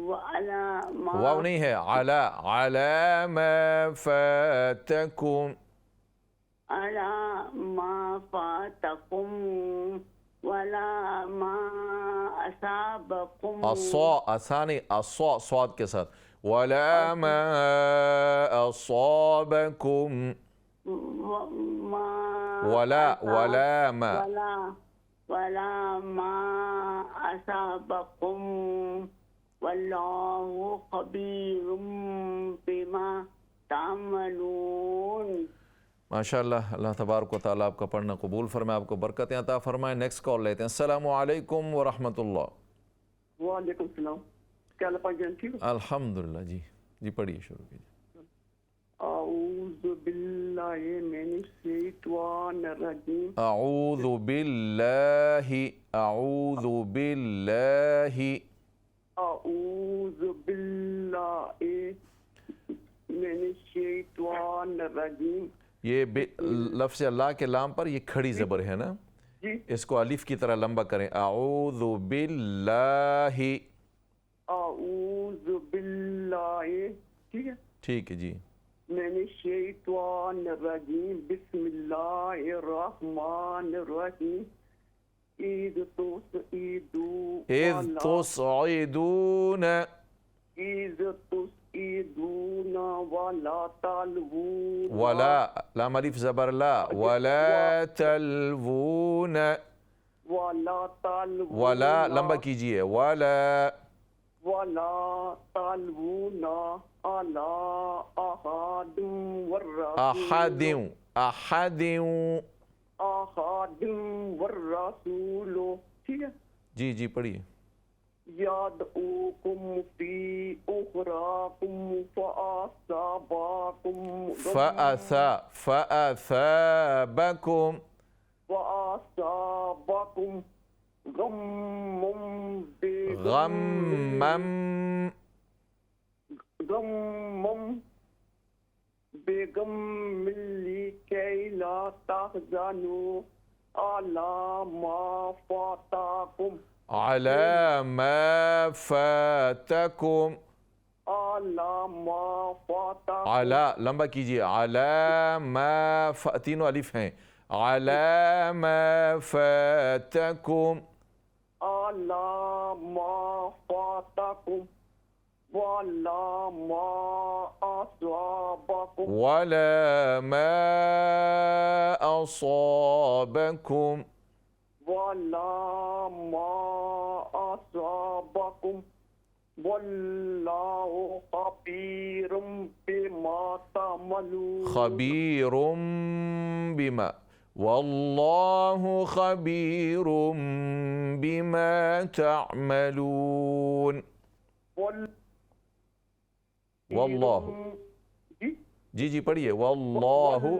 वअला मा वाव नहीं है, अला मा फातकुम अला मा फातकुम वला मा असाबकुम असानी स्वाद के साथ वला मा असाबकुम वला मा असाबकुम वल्लाहु खबीरुम बिमा तामलून। माशाअल्लाह, अल्लाह तबारक व तआला आपका पढ़ना कबूल फरमाए, आपको बरकतें अता फरमाए। नेक्स्ट कॉल लेते हैं। अस्सलामु अलैकुम व रहमतुल्लाह। वालेकुम सलाम। क्या हाल है ठीक हो? अल्हम्दुलिल्लाह। जी जी पढ़िए, शुरू कीजिए। अऊज़ु बिल्लाहि मिनश शैतानिर रजीम। अऊज़ु बिल्लाहि अऊज़ु बिल्लाहि मिनश शैतानिर रजीम। ये लफ्ज़ अल्लाह के लाम पर ये खड़ी ज़बर है ना जी, इसको अलिफ की तरह लंबा करें। अऊज़ु बिल्लाहि। अऊज़ु बिल्लाहि, ठीक है ठीक है जी। मिनश शैतानिर रजीम। बिस्मिल्लाहिर रहमानिर रहीम। इज़ तुस्इदून वला तलवून वला लाम अलिफ ज़बर ला वला तलवून वला तलवून वला लंबा कीजिए वला वला तलवून अला अहादिम अहदिम अहदिम वर्रसूलो। ठीक है जी जी पढ़िए यादऊकुम फी उखराकुम फअसाबाकुम फअसाबकुम फअसाबाकुम गम्मुम गम्मुम बेगम मिली कैला तहजानु अला मा फाताकुम अला मा फातकुम अला मा फाताकुम अला लंबा कीजिए अला मा तीनों अलिफ हैं अला मा फातकुम अला मा फाताकुम वला मा अस्वाबकुम वला मा असाबकुम वला मा अस्वाबकुम वल्लाहु खबीरुम बिमा तअमलून खबीरुम बिमा वल्लाहु खबीरुम बिमा तअमलून वल्लाहु जी जी पढ़िए वल्लाहु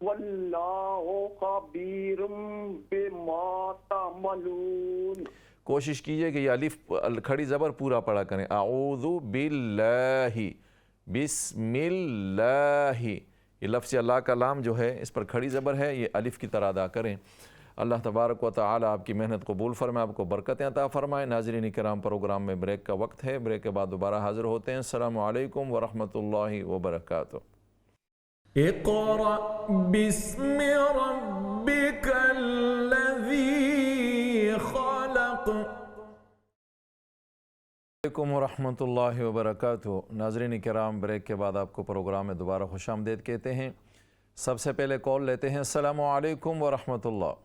वल्लाहु खबीरुम बिमा तअमलून। कोशिश कीजिए कि ये अलिफ खड़ी ज़बर पूरा पढ़ा करें आऊज़ु बिल्लाहि बिस्मिल्लाहि ये लफ्ज़ अल्लाह का लाम जो है इस पर खड़ी ज़बर है ये अलिफ की तरह अदा करें। अल्लाह तबारक व तआला आपकी मेहनत कबूल फरमाए आपको बरकतें अता फरमाए। नाज़रीन किराम प्रोग्राम में ब्रेक का वक्त है ब्रेक के बाद दोबारा हाज़िर होते हैं। अस्सलामु अलैकुम व रहमतुल्लाहि व बरकातुहू। इक़रा बिस्मि रब्बिकल्लज़ी खलक़। अलैकुम वरहमतुल्लाहि वबरकातुहू। नाज़रीन किराम ब्रेक के बाद आपको प्रोग्राम में दोबारा खुशामदीद कहते हैं। सबसे पहले कॉल लेते हैं। अस्सलामु अलैकुम वरहमतुल्लाह।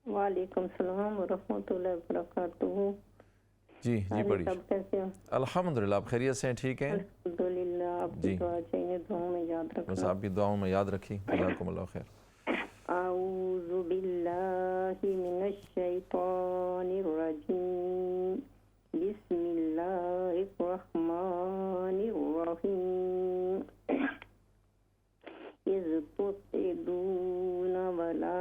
वालेकुम सलाम व रहमतुल्लाहि व बरकातुहू। जी जी पढ़िए। सब कैसे हो? अल्हम्दुलिल्लाह आप खैरियत से हैं ठीक हैं अल्हम्दुलिल्लाह आपकी जी। दुआ चाहिए दुआओं में याद बस रखना। आप भी दुआओं में याद रखिए। जज़ाकुमुल्लाह खैर। अऊज़ु बिल्लाहि मिनश शैतानिर रजीम बिस्मिल्लाहिर रहमानिर रहीम इज़ तुसिदून वला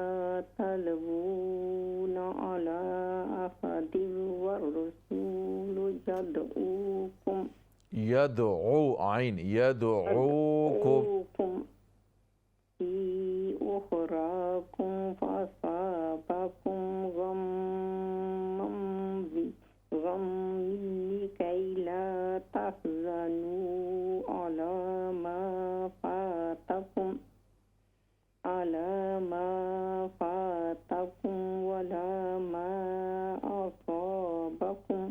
तलवून अला अहदिन वर्रसूलु यदऊकुम यदऊ आइन यदऊकुम फी उखराकुम फअसाबकुम गम्मन कैला तहज़नू अला मा फातकुम वला मा असाबकुम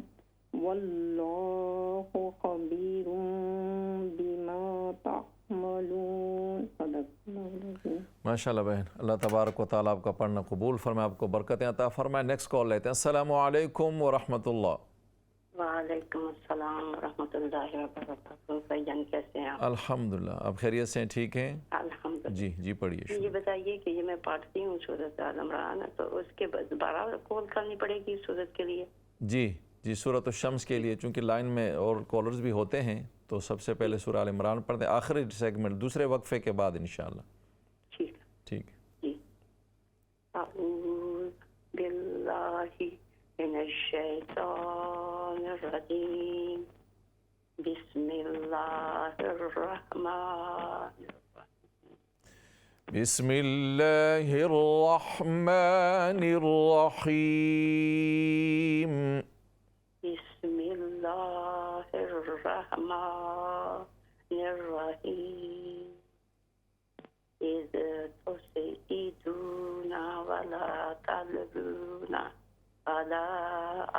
वल्लाहु खबीरुम बिमा तअमलून। सदक़ल्लाहु। माशाल्लाह बहन अल्लाह तबारक व तआला आपका पढ़ना कबूल फरमाए आपको बरकतें अता फरमाए। नेक्स्ट कॉल लेते हैं। अस्सलामु अलैकुम व रहमतुल्लाह। वालेकुम अस्सलाम व रहमतुल्लाहि व बरकातुहू। भाईजान कैसे हैं आप? अल्हम्दुलिल्लाह आप खैरियत से हैं ठीक हैं अल्हम्दुलिल्लाह। जी जी पढ़िए। ये बताइए कि ये मैं पढ़ती हूँ सूरत आल इमरान तो उसके बाद दोबारा कॉल करनी पड़ेगी सूरत के लिए? जी जी सूरत शम्स के लिए चूँकि लाइन में और कॉलर्स भी होते हैं तो सबसे पहले सूरह आल इमरान पढ़ते हैं आखिरी सेगमेंट दूसरे वक्फे के बाद इंशाअल्लाह। ठीक ठीक जी। अऊज़ु बिल्लाहि मिनश शैतानिर रजीम बिस्मिल्लाहिर रहमानिर बिस्मिल्लाहिर रहमानिर रहीम बिस्मिल्लाहिर रहमानिर रहीम इज़ तुसिदूना वला तलवूना अला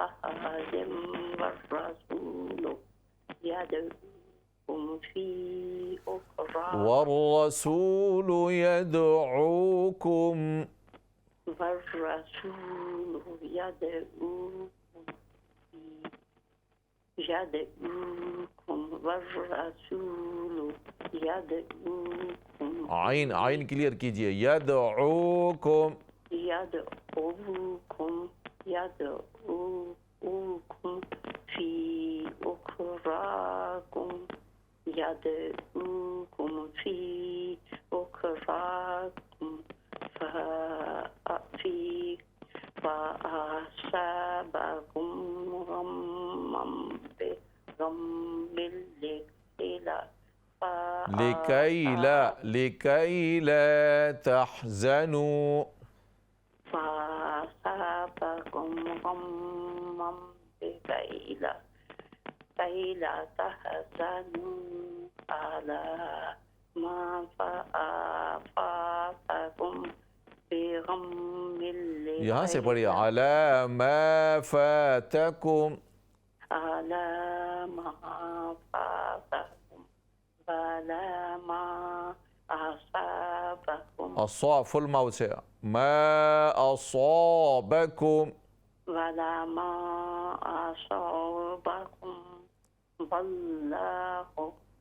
अहदिन वर्रसूलु यदऊकुम फी उखरा والرسول يدعوكم والرسول يدعوكم والرسول يدعوكم आइन क्लियर कीजिए, यदऊकुम يدعوكم في أخراكم يدعوكم في أخراكم فأصابكم غما بغم لكي لا تحزنوا فأصابكم غما كي لا تحزنوا على ما فاتكم بغم यहाँ से पढ़िए, अला मा फातकुम, على ما فاتكم ولا ما أصابكم अस्सा फुल माउथ से, मा असाबकुम, ولا ما أصابكم والله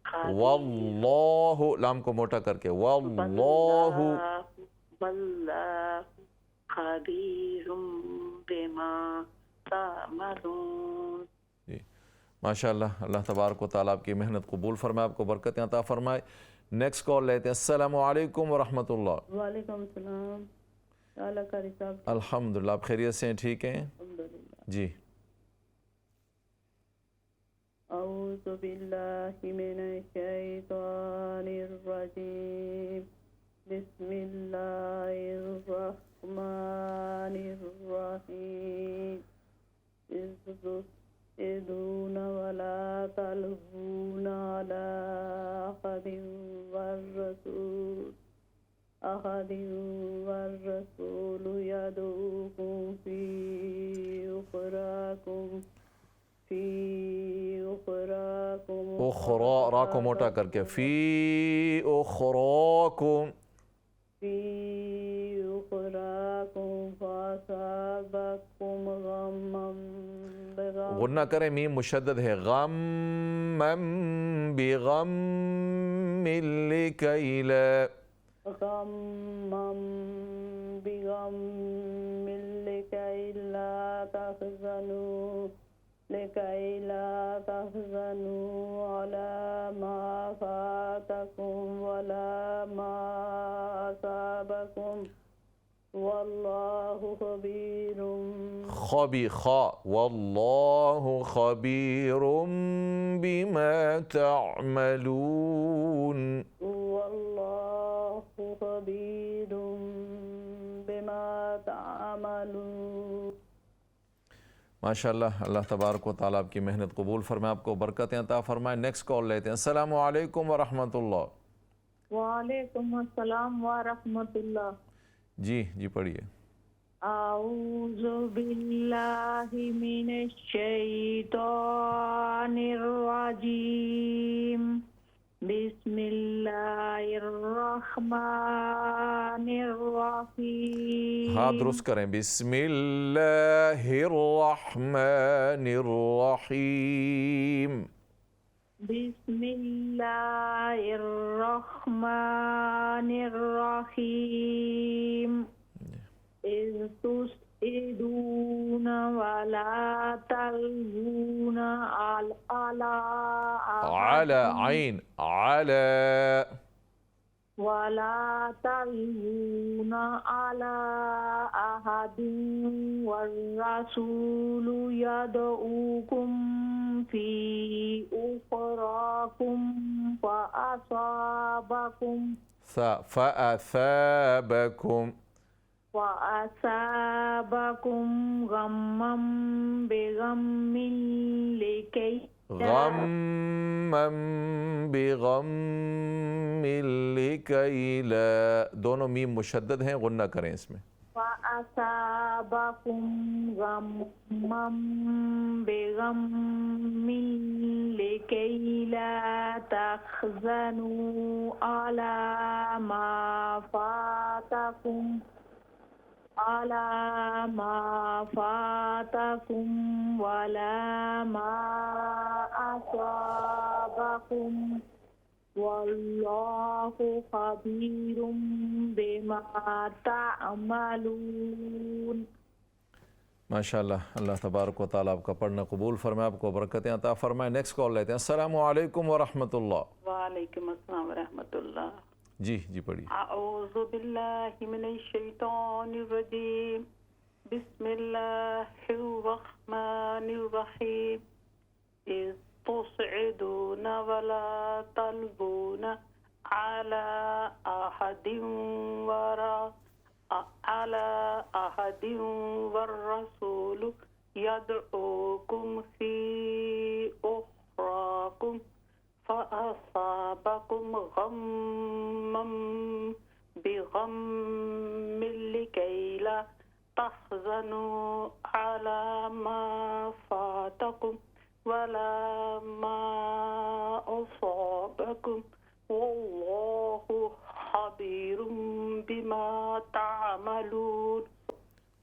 خبير वल्लाहु, लाम को मोटा करके, वल्लाहु والله خبير بما تعملون. माशाअल्लाह, अल्लाह तबारक व तआला आपकी मेहनत कबूल फरमाए, आपको बरकतें अता फरमाए। नेक्स्ट कॉल लेते हैं। अस्सलामु अलैकुम व रहमतुल्लाह। वालेकुम सलाम। अल्लाह का रिसाब। अल्हम्दुलिल्लाह, आप खैरियत से हैं? ठीक हैं अल्हम्दुलिल्लाह। जी। औज़ु बिल्लाहि मिनश शैतानिर रजीम। बिस्मिल्लाहिर रहमानिर रहीम। इज़्दून वला तलहून अला अहदिन वर्रसूल यदूकुम फी उखराकुम उखरा, रा को मोटा करके, फी उखराकुम फासाबकुम गम्मम बिगम। गुन्ना करें, मीम मुशद्दद है, गम्मम बिगम्मिन लिकैला, गम्मम बिगम्मिन लिकैला तहज़नु अला मा फातकुम वला मा असाबकुम वल्लाहु वल्लाहु खबीरुम बिमा तअमलून। वल्लाहु खबीरुम बिमा तअमलून। माशाअल्लाह, अल्लाह तबारक व तआला आपकी मेहनत कबूल फरमाए, आपको बरकतें अता फरमाए। नेक्स्ट कॉल लेते हैं। अस्सलामु अलैकुम व रहमतुल्लाह। वालेकुम अस्सलाम व रहमतुल्लाह। जी पढ़िए। आऊज़ु बिल्लाहि मिनश शैतानिर रजीम। बिस्मिल्लाहिर्रहमानिर्रहीम। हाँ, दुरुस्त करें, बिस्मिल्लाहिर्रहमानिर्रहीम। बिस्मिल्लाहिर्रहमानिर्रहीम। इज़ तुस्इदून वला तलवून अला आइन अला वला तलवून अला अहदिन वर्रसूलु यदऊकुम फी उखराकुम फअसाबकुम गम्मम बिगम्मिन लिकैला, दोनों मीम मुशद्दद हैं, गुन्ना करें इसमें। فأصابكم غما بغم لكي لا تحزنوا على ما فاتكم ولا ما أصابكم والله خبير بما تعملون। माशाअल्लाह, अल्लाह तबारक व तआला आपका पढ़ना कबूल फरमाए, आपको बरकतें अता फरमाए। नेक्स्ट कॉल लेते हैं। अस्सलामु अलैकुम व रहमतुल्लाह। वालेकुम अस्सलाम व रहमतुल्लाह। जी जी पढ़िए। अऊज़ु बिल्लाहि मिनश शैतानिर रजीम। बिस्मिल्लाहिर रहमानिर रहीम। इज़ तुस्इदूना वला तलबूना अला अहदिन वर्रसूल यदऊकुम फी उखराकुम फ़असाबकुम गम्मम बिगम्मिन लिकई ला तहज़नू अला मा फ़ातकुम वला मा असाबकुम वल्लाहु खबीरुम बिमा तामलून।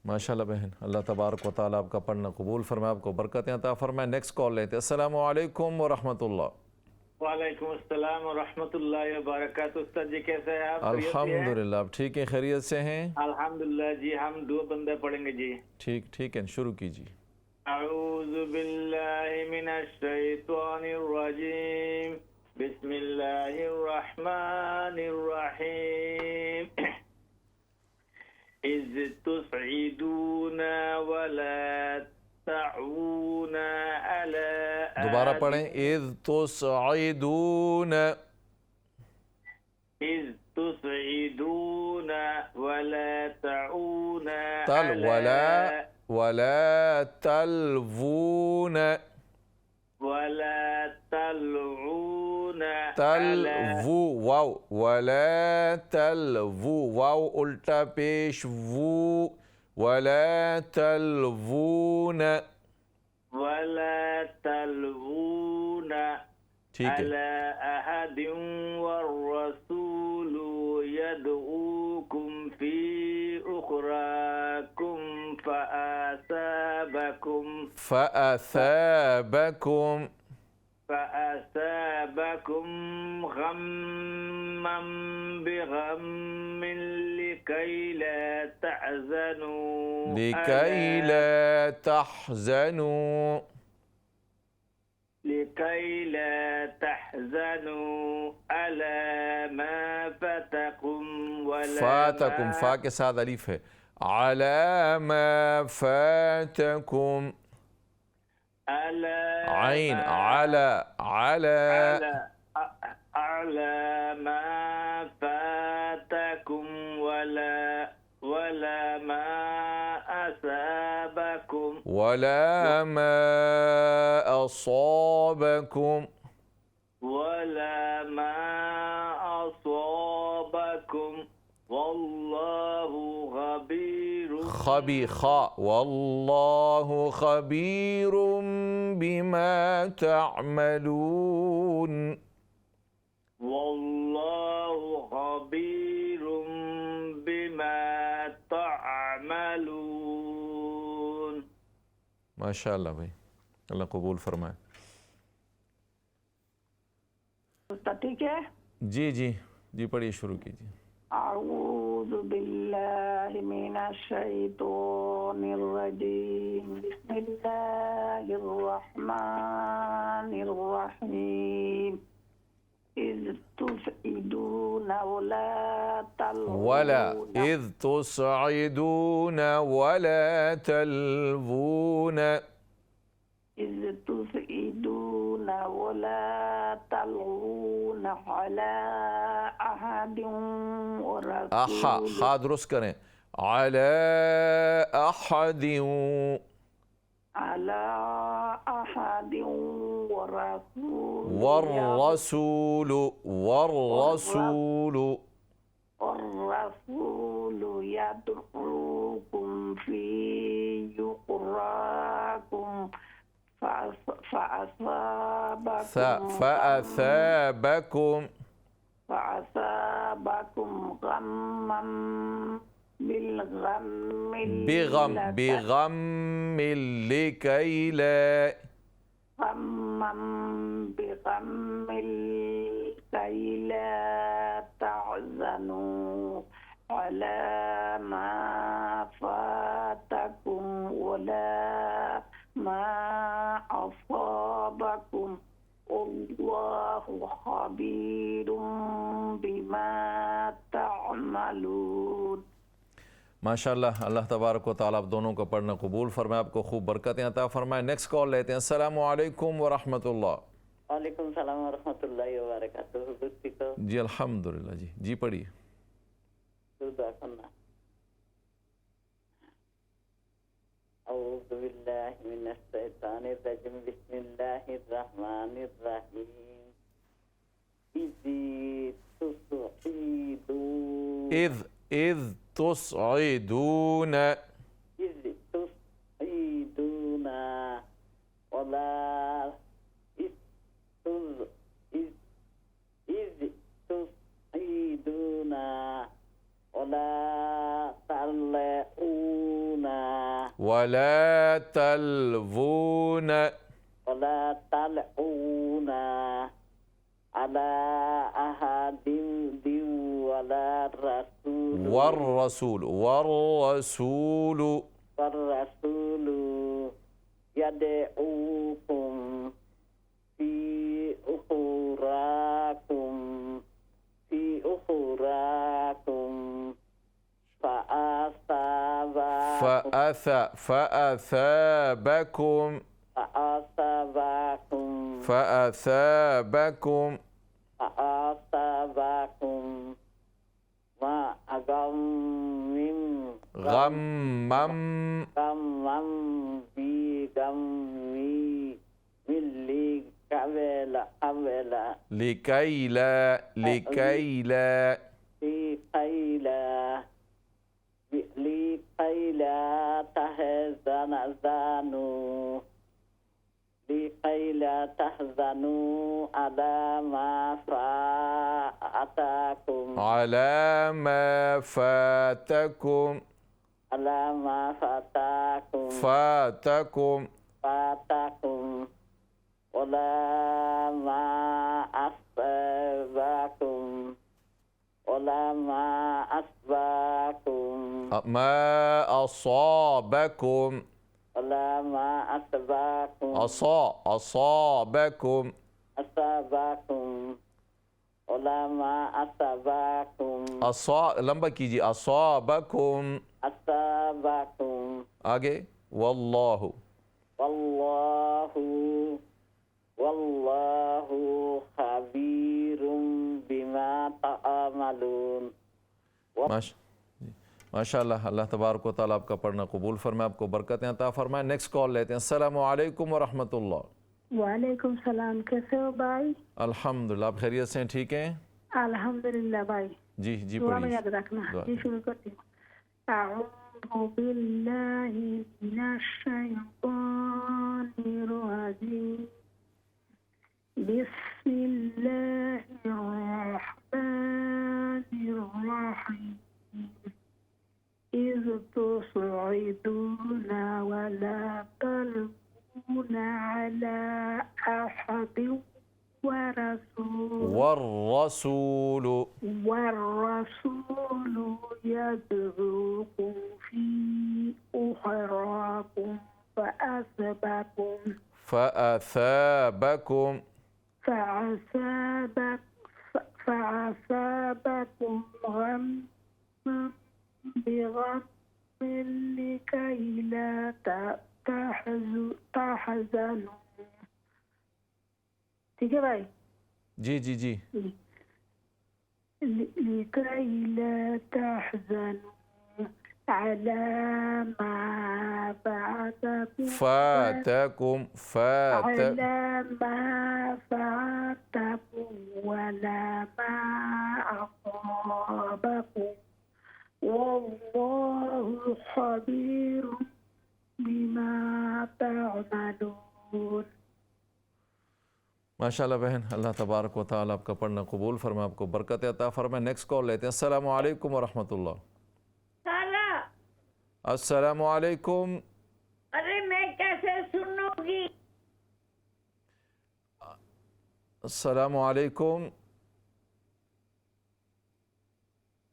माशाअल्लाह बहन, अल्लाह तबारक व तआला आपका पढ़ना कबूल फरमाए, आपको बरकतें अता फरमाए। नेक्स्ट कॉल लेते हैं। अस्सलामु अलैकुम व रहमतुल्लाह। वालेकुम अस्सलाम व रहमतुल्लाहि व बरकातुहू। उस्ताद जी कैसे हैं आप? अल्हम्दुलिल्लाह, आप ठीक हैं, खैरियत से हैं? अल्हम्दुलिल्लाह जी। हम दो बंदे पढ़ेंगे जी। ठीक है, शुरू कीजिए। अऊज़ु बिल्लाहि मिनश शैतानिर रजीम। बिस्मिल्लाहिर रहमानिर रहीम। इज़ तुस्इदूना वला तऊना अला। दोबारा पढ़ें। इज़ तुस्इदूना। इज़ तुस्इदूना वला तऊना तल अला वला तलवूना। वला तलऊना तलवू वाव, वला तलवू वाव उल्टा पेश वू, वला तलवूना। वला तलऊना ठीक है। अला अहदिन वर्रसूलु यदऊकुम फी उखराकुम फअसाबकुम गम्मम बिगम्मिन लिकई ला तहज़नू अला मा फातकुम, फा के साथ अलिफ है। अला मा फातकुम, आइन अला मा फातकुम वला मा असाबकुम वल्लाहु वल्लाहु खबीरुम बिमा तामलून। वल्लाहु खबीरुम बिमा तामलून। माशाअल्लाह भाई, अल्लाह कबूल फरमाए। ठीक है जी पढ़िए, शुरू कीजिए। अऊज़ु बिल्लाहि मिनश शैतानिर रजीम। बिस्मिल्लाहिर रहमानिर रहीम। इज़ तुस्इदूना वला तलवूना इज़ तुस्इदूना वला तलवूना। इज़ तुस्इदूना वला तलवूना अला अहदिन आहा, खा दुरुस्त करें। अला अहदिन वर्रसूल यदऊकुम يخلفكم في يقراكم فأثابكم فأصابكم غما بالغم بغم لكي لا غما بغم كي لا تحزنوا على ما فاتكم ولا ما أصابكم والله خبير بما تعملون। माशाल्लाह, अल्लाह तबारक व तआला आप दोनों का पढ़ना कबूल फरमाए, आपको खूब बरकतें अता फरमाए। नेक्स्ट कॉल लेते हैं। अस्सलामु अलैकुम व रहमतुल्लाह। वालेकुम सलाम व रहमतुल्लाहि व बरकातुहू। ठीक हो जी अल्हम्दुलिल्लाह। जी पढ़िए। दुआ करना। औज़ु बिल्लाहि मिनश शैतानिर रजीम। बिस्मिल्लाहिर रहमानिर रहीम। إذ تصعدون ولا إذ تصعدون ولا تلوون على أحد ولا والرسول يدعوكم في أخراكم فأثابكم ما غما لكي لا تحزنوا على ما فاتكم ولا ما أصابكم लंबा कीजिए। असाबकुम आगे। वल्लाहु खबीरुम बिमा तामलून। माशाअल्लाह, अल्लाह तबारक व तआला आपका पढ़ना कबूल फरमाए, आपको बरकतें अता फरमाए। नेक्स्ट कॉल लेते हैं। अस्सलामु अलैकुम व रहमतुल्लाह। वालेकुम सलाम। कैसे हो भाई? अल्हम्दुलिल्लाह, आप खैरियत से ठीक हैं? अल्हम्दुलिल्लाह भाई। जी दुआ में पढ़िए। याद रखना। जी शुरू करती हूँ। अऊज़ु बिल्लाहि मिनश शैतानिर रजीम। बिस्मिल्लाहिर रहमानिर रहीम। إذ تصعدون ولا تلوون على أحد والرسول يدعوكم في أخراكم فأصابكم غما بغم لكي لا تحزنوا। ठीक है भाई? जी لكي لا تحزنوا على ما فاتكم ولا ما أصابكم वल्लाहु खबीरुम बिमा तअमलून। माशाल्लाह बहन, अल्लाह तबारक व तआला आपका पढ़ना कबूल फरमाए, आपको बरकत अता फरमाए। नेक्स्ट कॉल लेते हैं। अस्सलामु अलैकुम व रहमतुल्लाह। अस्सलामु अलैकुम। अरे मैं कैसे सुनूंगी? अस्सलामु अलैकुम।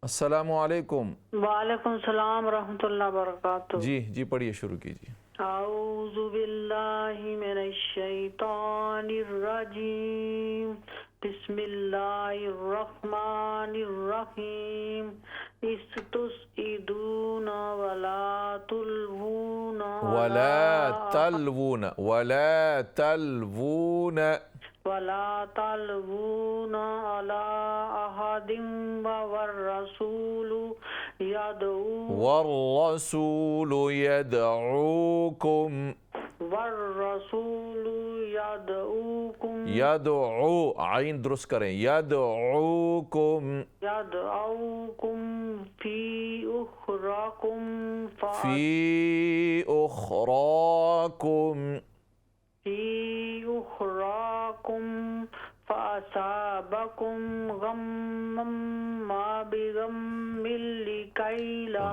अस्सलामु अलैकुम। वालेकुम सलाम रहमतुल्लाह बरकातुहू। जी पढ़िए, शुरू कीजिए। औज़ु बिल्लाहि मिनश शैतानिर रजीम। बिस्मिल्लाहिर रहमानिर रहीम। इस्तुस्इदूना वला तुलवूना वला तलवूना अला अहदिन वरसूलु यदऊकुम यदऊ, आइन दुरुस्त करें, यदऊकुम फी उखराकुम फ़असाबकुम गम्मम मा बिगम्मिल लिकैला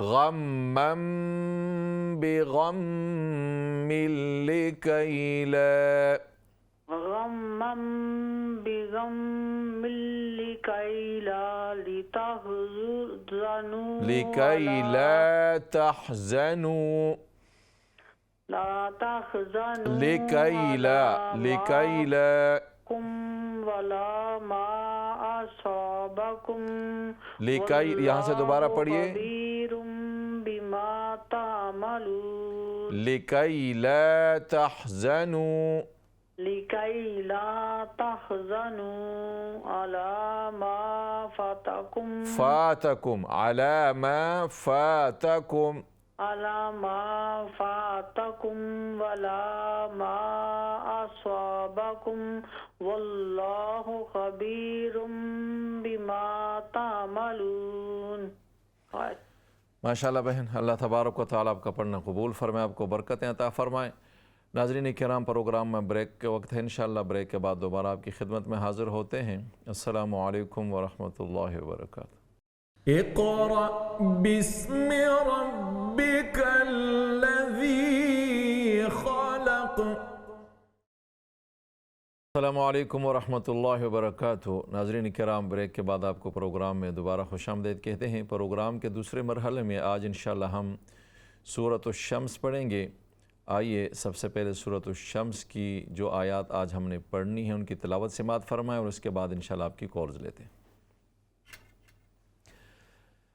वला मा असाबकुम। यहाँ से दोबारा पढ़िए। खबीरुम बिमा तामलून। लिकै ला तहज़नु अला मा फातकुम वला मा अस्वाबकुम वल्लाहु खबीरुम बिमा तामलून। माशाल्लाह बहन, अल्लाह तबारक व तआला आपका पढ़ना कबूल फरमाए, आपको बरकतें अता फरमाए। नाज़रीन किराम, प्रोग्राम में ब्रेक के वक्त है, इंशाअल्लाह ब्रेक के बाद दोबारा आपकी खिदमत में हाज़िर होते हैं। अस्सलामु अलैकुम व रहमतुल्लाहि व बरकातुहू। इक़रा बिस्मि रब्बिकल्लज़ी ख़लक़। अस्सलामु अलैकुम व रहमतुल्लाहि व बरकातुहू। नाज़रीन किराम, ब्रेक के बाद आपको प्रोग्राम में दोबारा खुशामदीद कहते हैं। प्रोग्राम के दूसरे मरहले में आज इंशाअल्लाह हम सूरत शम्स पढ़ेंगे। आइए सबसे पहले सूरत शम्स की जो आयात आज हमने पढ़नी है उनकी तिलावत समाअत फरमाएं और उसके बाद इंशाअल्लाह आपकी कॉल्स लेते हैं।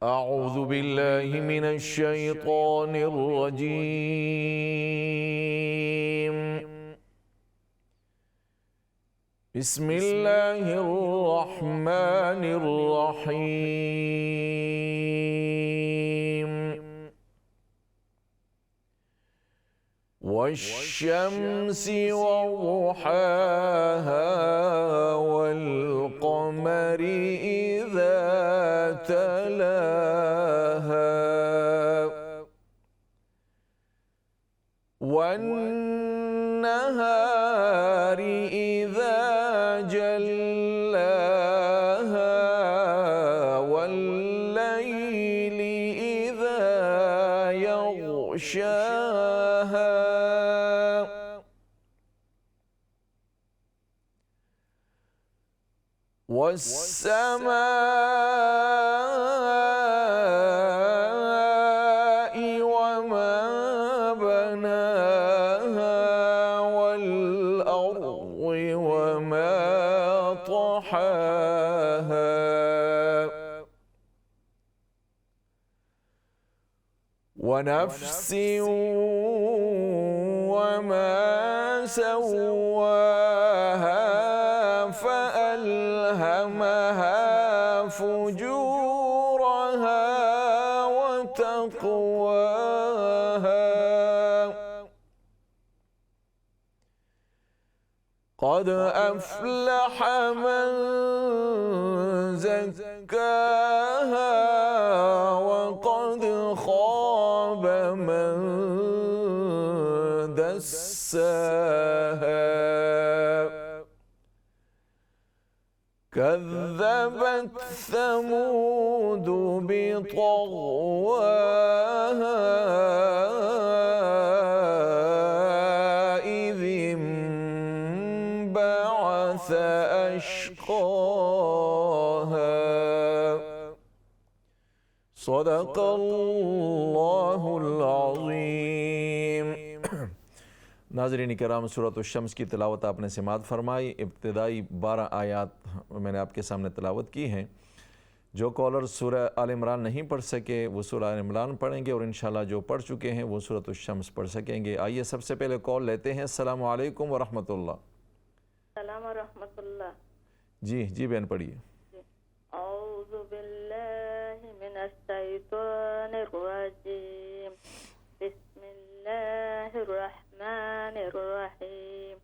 अऊज़ु बिल्लाहि मिनश शैतानिर रजीम। बिस्मिल्लाहिर रहमानिर रहीम। वश्शम्सि वज़ुहाहा वल्क़मरि इज़ा तलाहा वन्नहारि इज़ा जल्लाहा वल्लैलि इज़ा यग़शाहा वस्समाइ वमा बनाहा वल्अर्ज़ि वमा तहाहा वनफ्सिन वमा सव्वाहा فألهمها فجورها وتقواها قد أفلح من زكاها وقد دساها كذبت ثمود بطغواها إذ انبعث أشقاها صدق الله العظीम। नाज़रीन किराम, सूरत अश-शम्स की तिलावत आपने समाअत फरमाई। इब्तिदाई 12 आयात मैंने आपके सामने तिलावत की हैं। जो कॉलर सूरह आल इमरान नहीं पढ़ सके वो सूरह आल इमरान पढ़ेंगे और इंशाल्लाह जो पढ़ चुके हैं वो सूरत अश-शम्स पढ़ सकेंगे। आइए सबसे पहले कॉल लेते हैं। अस्सलामु अलैकुम व रहमतुल्लाह। सलाम व रहमतुल्लाह। जी बहन पढ़िए। औज़ु बिल्लाहि मिनश शैतानिर रजीम। बिस्मिल्लाहिर रहमानिर रहीम।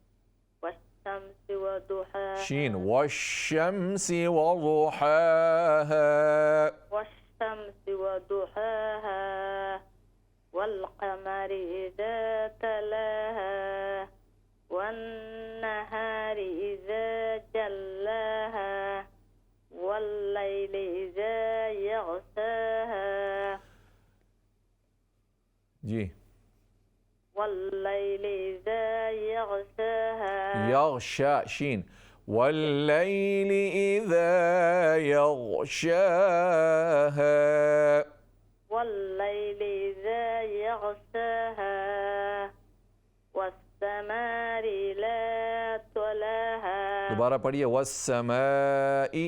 वश्शम्सि वदुहाहा। शीन वश्शम्सि वदुहाहा। वश्शम्सि वदुहाहा। वल्क़मरि इज़ा तलाहा। वन्नहारि इज़ा जल्लाहा। वल्लैलि इज़ा यग़शाहा। जी वल्लैलि इज़ा यग़शाहा। यग़शा शीन वल्लैलि इज़ा यग़शाहा। वल्लैलि इज़ा यग़शाहा। वस्समाइ ला तलाहा। दोबारा पढ़िए। वस्समाई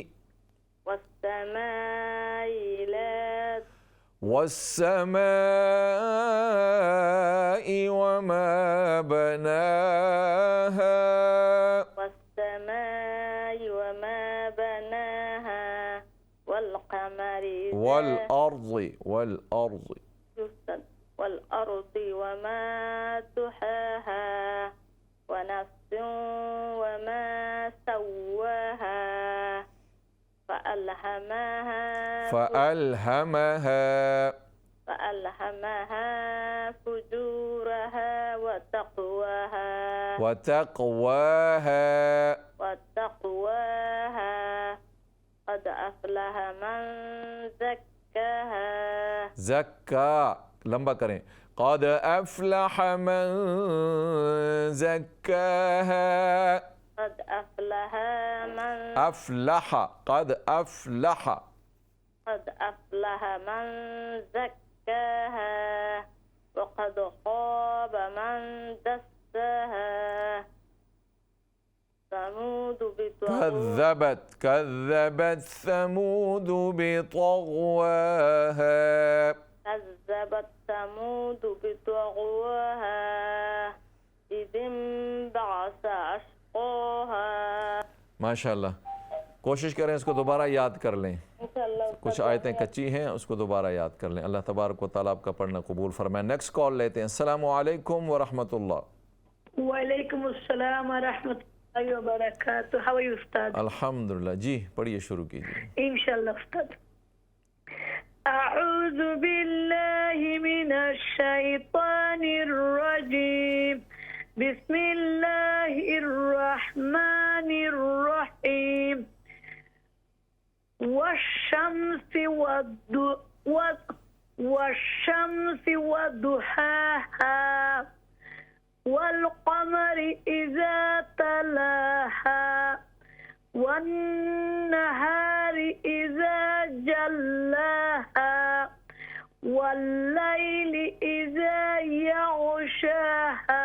वस्समाइ ला वस्समाई वमा बनाहा। वस्समाइ वमा बनाहा। वल्क़मरि वल्अर्ज़ि वल्अर्ज़ि वमा तुहाहा। वनफ्सिन वमा सव्वाहा। فألهمها فجورها وتقواها قد أفلح من زكاها زكا लंबा करें। قد أفلح من زكاها قد أفلح من زكاها وقد خاب من دساها كذبت ثمود بطغواها إذ انبعث أشقاها। माशाल्लाह, कोशिश करें इसको दोबारा याद कर लें। कुछ आयतें कच्ची हैं, उसको दोबारा याद कर लें। अल्लाह तबारक व तआला आपका पढ़ना कबूल फरमाए। नेक्स्ट कॉल लेते हैं। अस्सलामु अलैकुम व रहमतुल्लाह। वालेकुम अस्सलाम व रहमतुल्लाहि व बरकातुहू। हाउ आर यू उस्ताद? अल्हम्दुलिल्लाह। जी पढ़िए, शुरू कीजिए इंशाल्लाह उस्ताद। अऊज़ु बिल्लाहि मिनश शैतानिर रजीम। बिस्मिल्लाहिर रहमानिर रहीम। वश्शम्सि वदुहाहा। वल्क़मरि इज़ा तलाहा। वन्नहारि इज़ा जल्लाहा। वल्लैलि इज़ा यग़शाहा।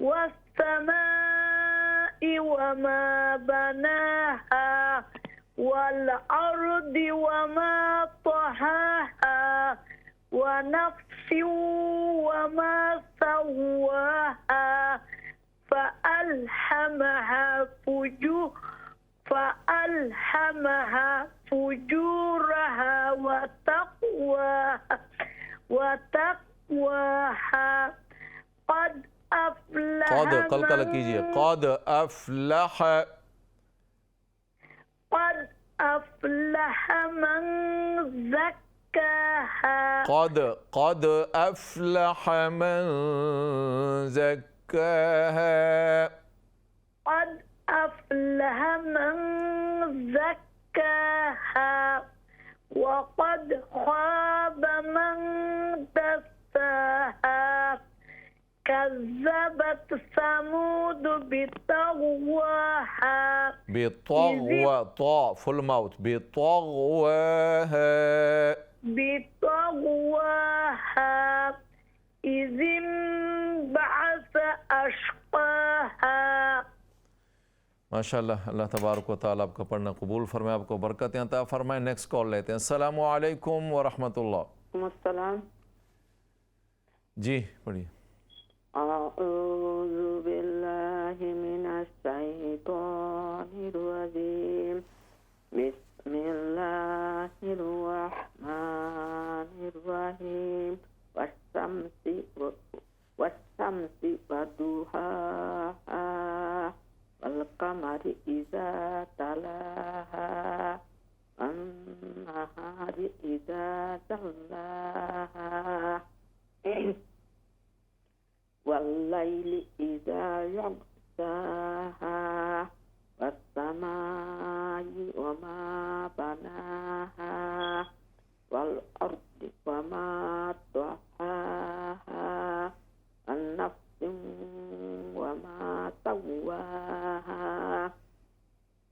वस्समाइ वमा बनाहा। والأرض وما طحاها ونفس وما سواها فألهمها فجورها وتقواها قد أفلح قلقلة कीजिए। قد أفلح من زكاها زكاها قد أفلح من زكاها. قد أفلح من زكاها وقد خاب من دساها كذبت ثمود بطغواها طاء فول ماوت بطغواها إذ انبعث أشقاها. माशाअल्लाह, अल्लाह तबारक व तआला आपका पढ़ना कबूल फरमाए, आपको बरकतें अता फरमाए। नेक्स्ट कॉल लेते हैं। अस्सलामु अलैकुम व रहमतुल्लाह। अस्सलाम। जी पढ़िए। अऊज़ु बिल्लाहि मिनश शैतानिर रजीम। बिस्मिल्लाहिर रहमानिर रहीम। वस्समसी वदुहाहा वल कमरि इज़ा तलाहा वन्नहारि इज़ा जल्लाहा वल्लैलि इज़ा यग़शाहा वस्समाइ वमा बनाहा वल अर्दि वमा तहाहा वन्नफ्सिन वमा सव्वाहा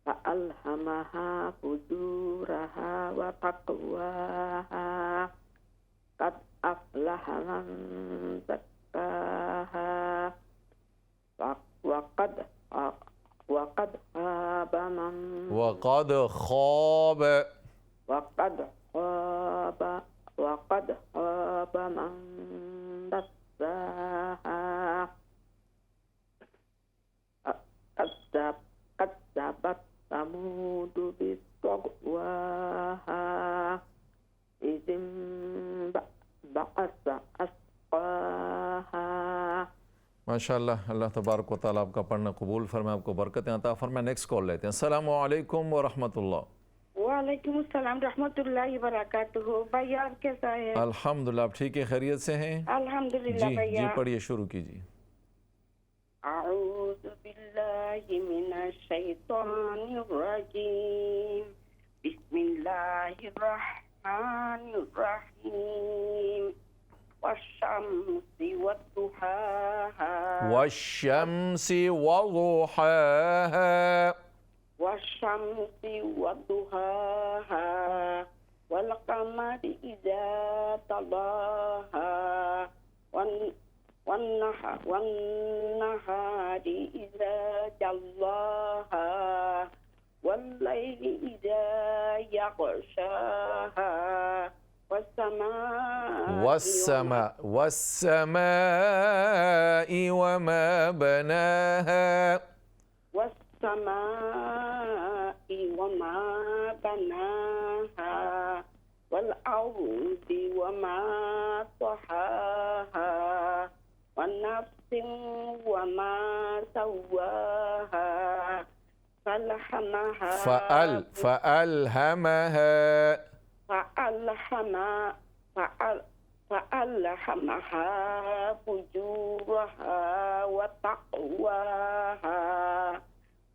फअल्हमहा फुजूरहा व तक़वाहा क़द अफ़लह मन ज़क्काहा वक़द खाब मन दस्साहा कज़्ज़बत समूद बितग़वाहा इज़ इंबअस अश्क़ाहा। माशाअल्लाह, अल्लाह तबारक व तआला आपका पढ़ना कबूल फरमाए, आपको बरकतें अता फरमाए। नेक्स्ट कॉल लेते हैं। अस्सलामु अलैकुम व रहमतुल्लाह। वालेकुम अस्सलाम रहमतुल्लाहि व बरकातुहू। भैया आप कैसा है? अल्हम्दुलिल्लाह, आप ठीक है, खैरियत से हैं? अल्हम्दुलिल्लाह जी भैया। जी पढ़िए, शुरू कीजिए। अऊज़ु बिल्लाहि मिनश शैतानिर रजीम। बिस्मिल्लाहिर रहमानिर रहीम। वश्शम्सि वद्दुहाहा वश्शम्सि वज़ुहाहा वश्शम्सि वद्दुहाहा वल क़मरि इज़ा तलाहा वन्नहारि इज़ा जल्लाहा वल्लैलि इज़ा यग़शाहा والسماء وما بناها والسماء وما بناها والأرض وما طحاها والنفس وما سواها فألهمها فجورها وتقواها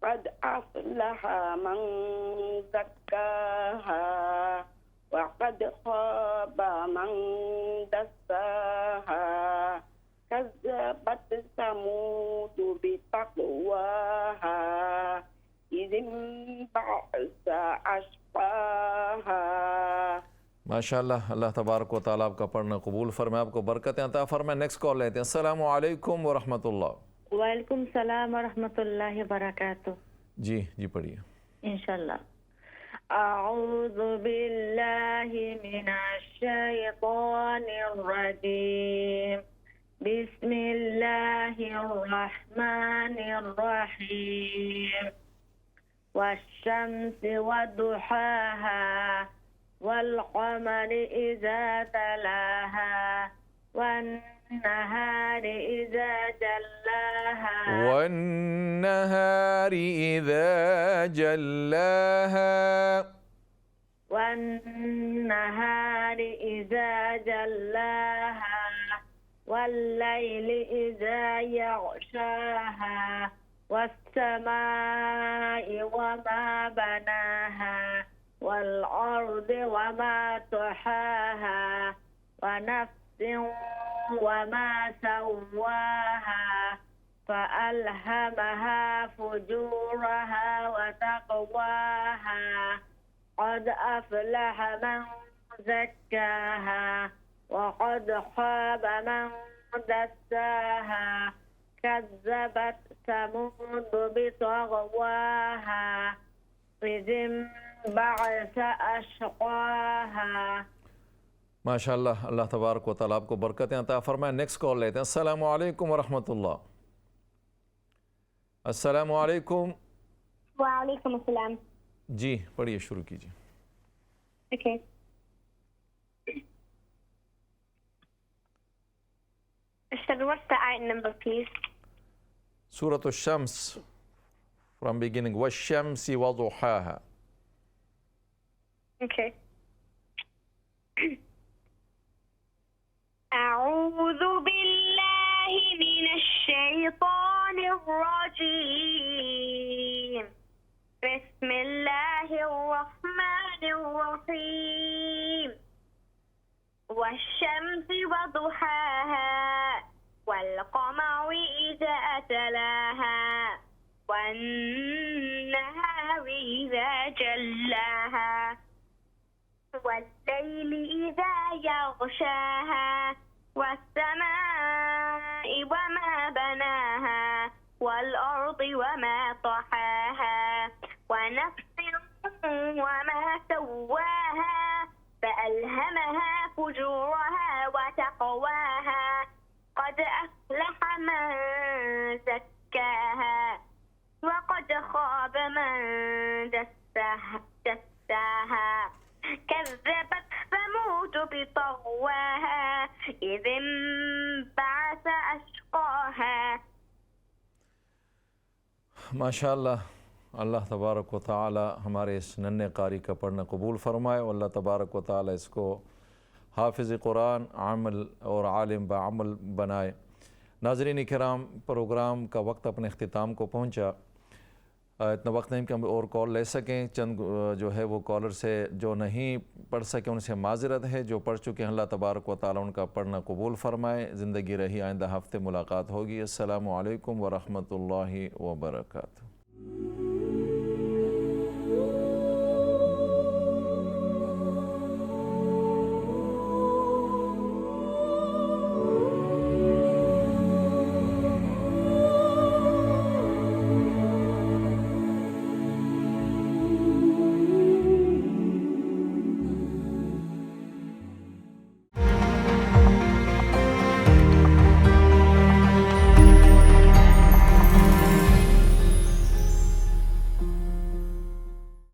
قد أفلح من زكاها وقد خاب من دساها كذبت ثمود بطغواها إذ انبعث أشقاها। माशाअल्लाह, अल्लाह तबारक व तआला आपका पढ़ना कबूल फरमाए, आपको बरकतें अता फरमाए। नेक्स्ट कॉल लेते हैं। अस्सलामु अलैकुम व रहमतुल्लाह। वालेकुम सलाम व रहमतुल्लाहि व बरकातुहू। जी जी पढ़िए। इंशाल्लाह। अऊज़ु बिल्लाहि मिनश शैतानिर रजीम। बिस्मिल्लाहिर रहमानिर रहीम। वश्शम्सि वदुहाहा والقمر إذا تلاها والنهار إذا جلاها والنهار إذا جلاها والنهار إذا جلاها والليل إذا يغشاها والسماء وما بناها والأرض وما طحاها ونفس وما سواها فألهمها فجورها وتقواها قد أفلح من زكاها وقد خاب من دساها كذبت ثمود بطغواها إذ انبعث أشقاها। माशाअल्लाह, अल्लाह तबारक व तआला आपको बरकतें अता फरमाए। नेक्स्ट कॉल लेते हैं। अस्सलामु अलैकुम व रहमतुल्लाह। अस्सलामु अलैकुम। वालेकुम अस्सलाम। जी पढ़िए, शुरू कीजिए। Okay. So what's the ayat number, please? Surah Ash-Shams, from beginning. Wash-shamsi wa duhaha. Okay. أعوذ بالله من الشيطان الرجيم. بسم الله الرحمن الرحيم. والشمس وضحاها والقمر إذا تلاها والنهار إذا جلاها والليل إذا يغشاها والسماء وما بناها والأرض وما طحاها ونفس وما سواها فألهمها فجورها وتقواها قد أفلح من زكاها وقد خاب من دساها كذبت ثمود بطغواها إذ انبعث أشقاها। माशाअल्लाह, अल्लाह तबारक व तआला हमारे इस नन्हे कारी का पढ़ना कबूल फ़रमाए और अल्लाह तबारक व तआला इसको हाफिज़ कुरान आमल और आलिम बाअमल बनाए। नाज़रीन किराम, प्रोग्राम का वक्त अपने अख्तिताम को पहुँचा। इतना वक्त नहीं कि हम और कॉल ले सकें। चंद जो है वो कॉलर से जो नहीं पढ़ सके उनसे माज़रत है। जो पढ़ चुके हैं अल्लाह तबारक व तआला उनका पढ़ना कबूल फ़रमाए। ज़िंदगी रही, आइंदा हफ़्ते मुलाकात होगी। अस्सलामु अलैकुम व रहमतुल्लाहि व बरकातुहू।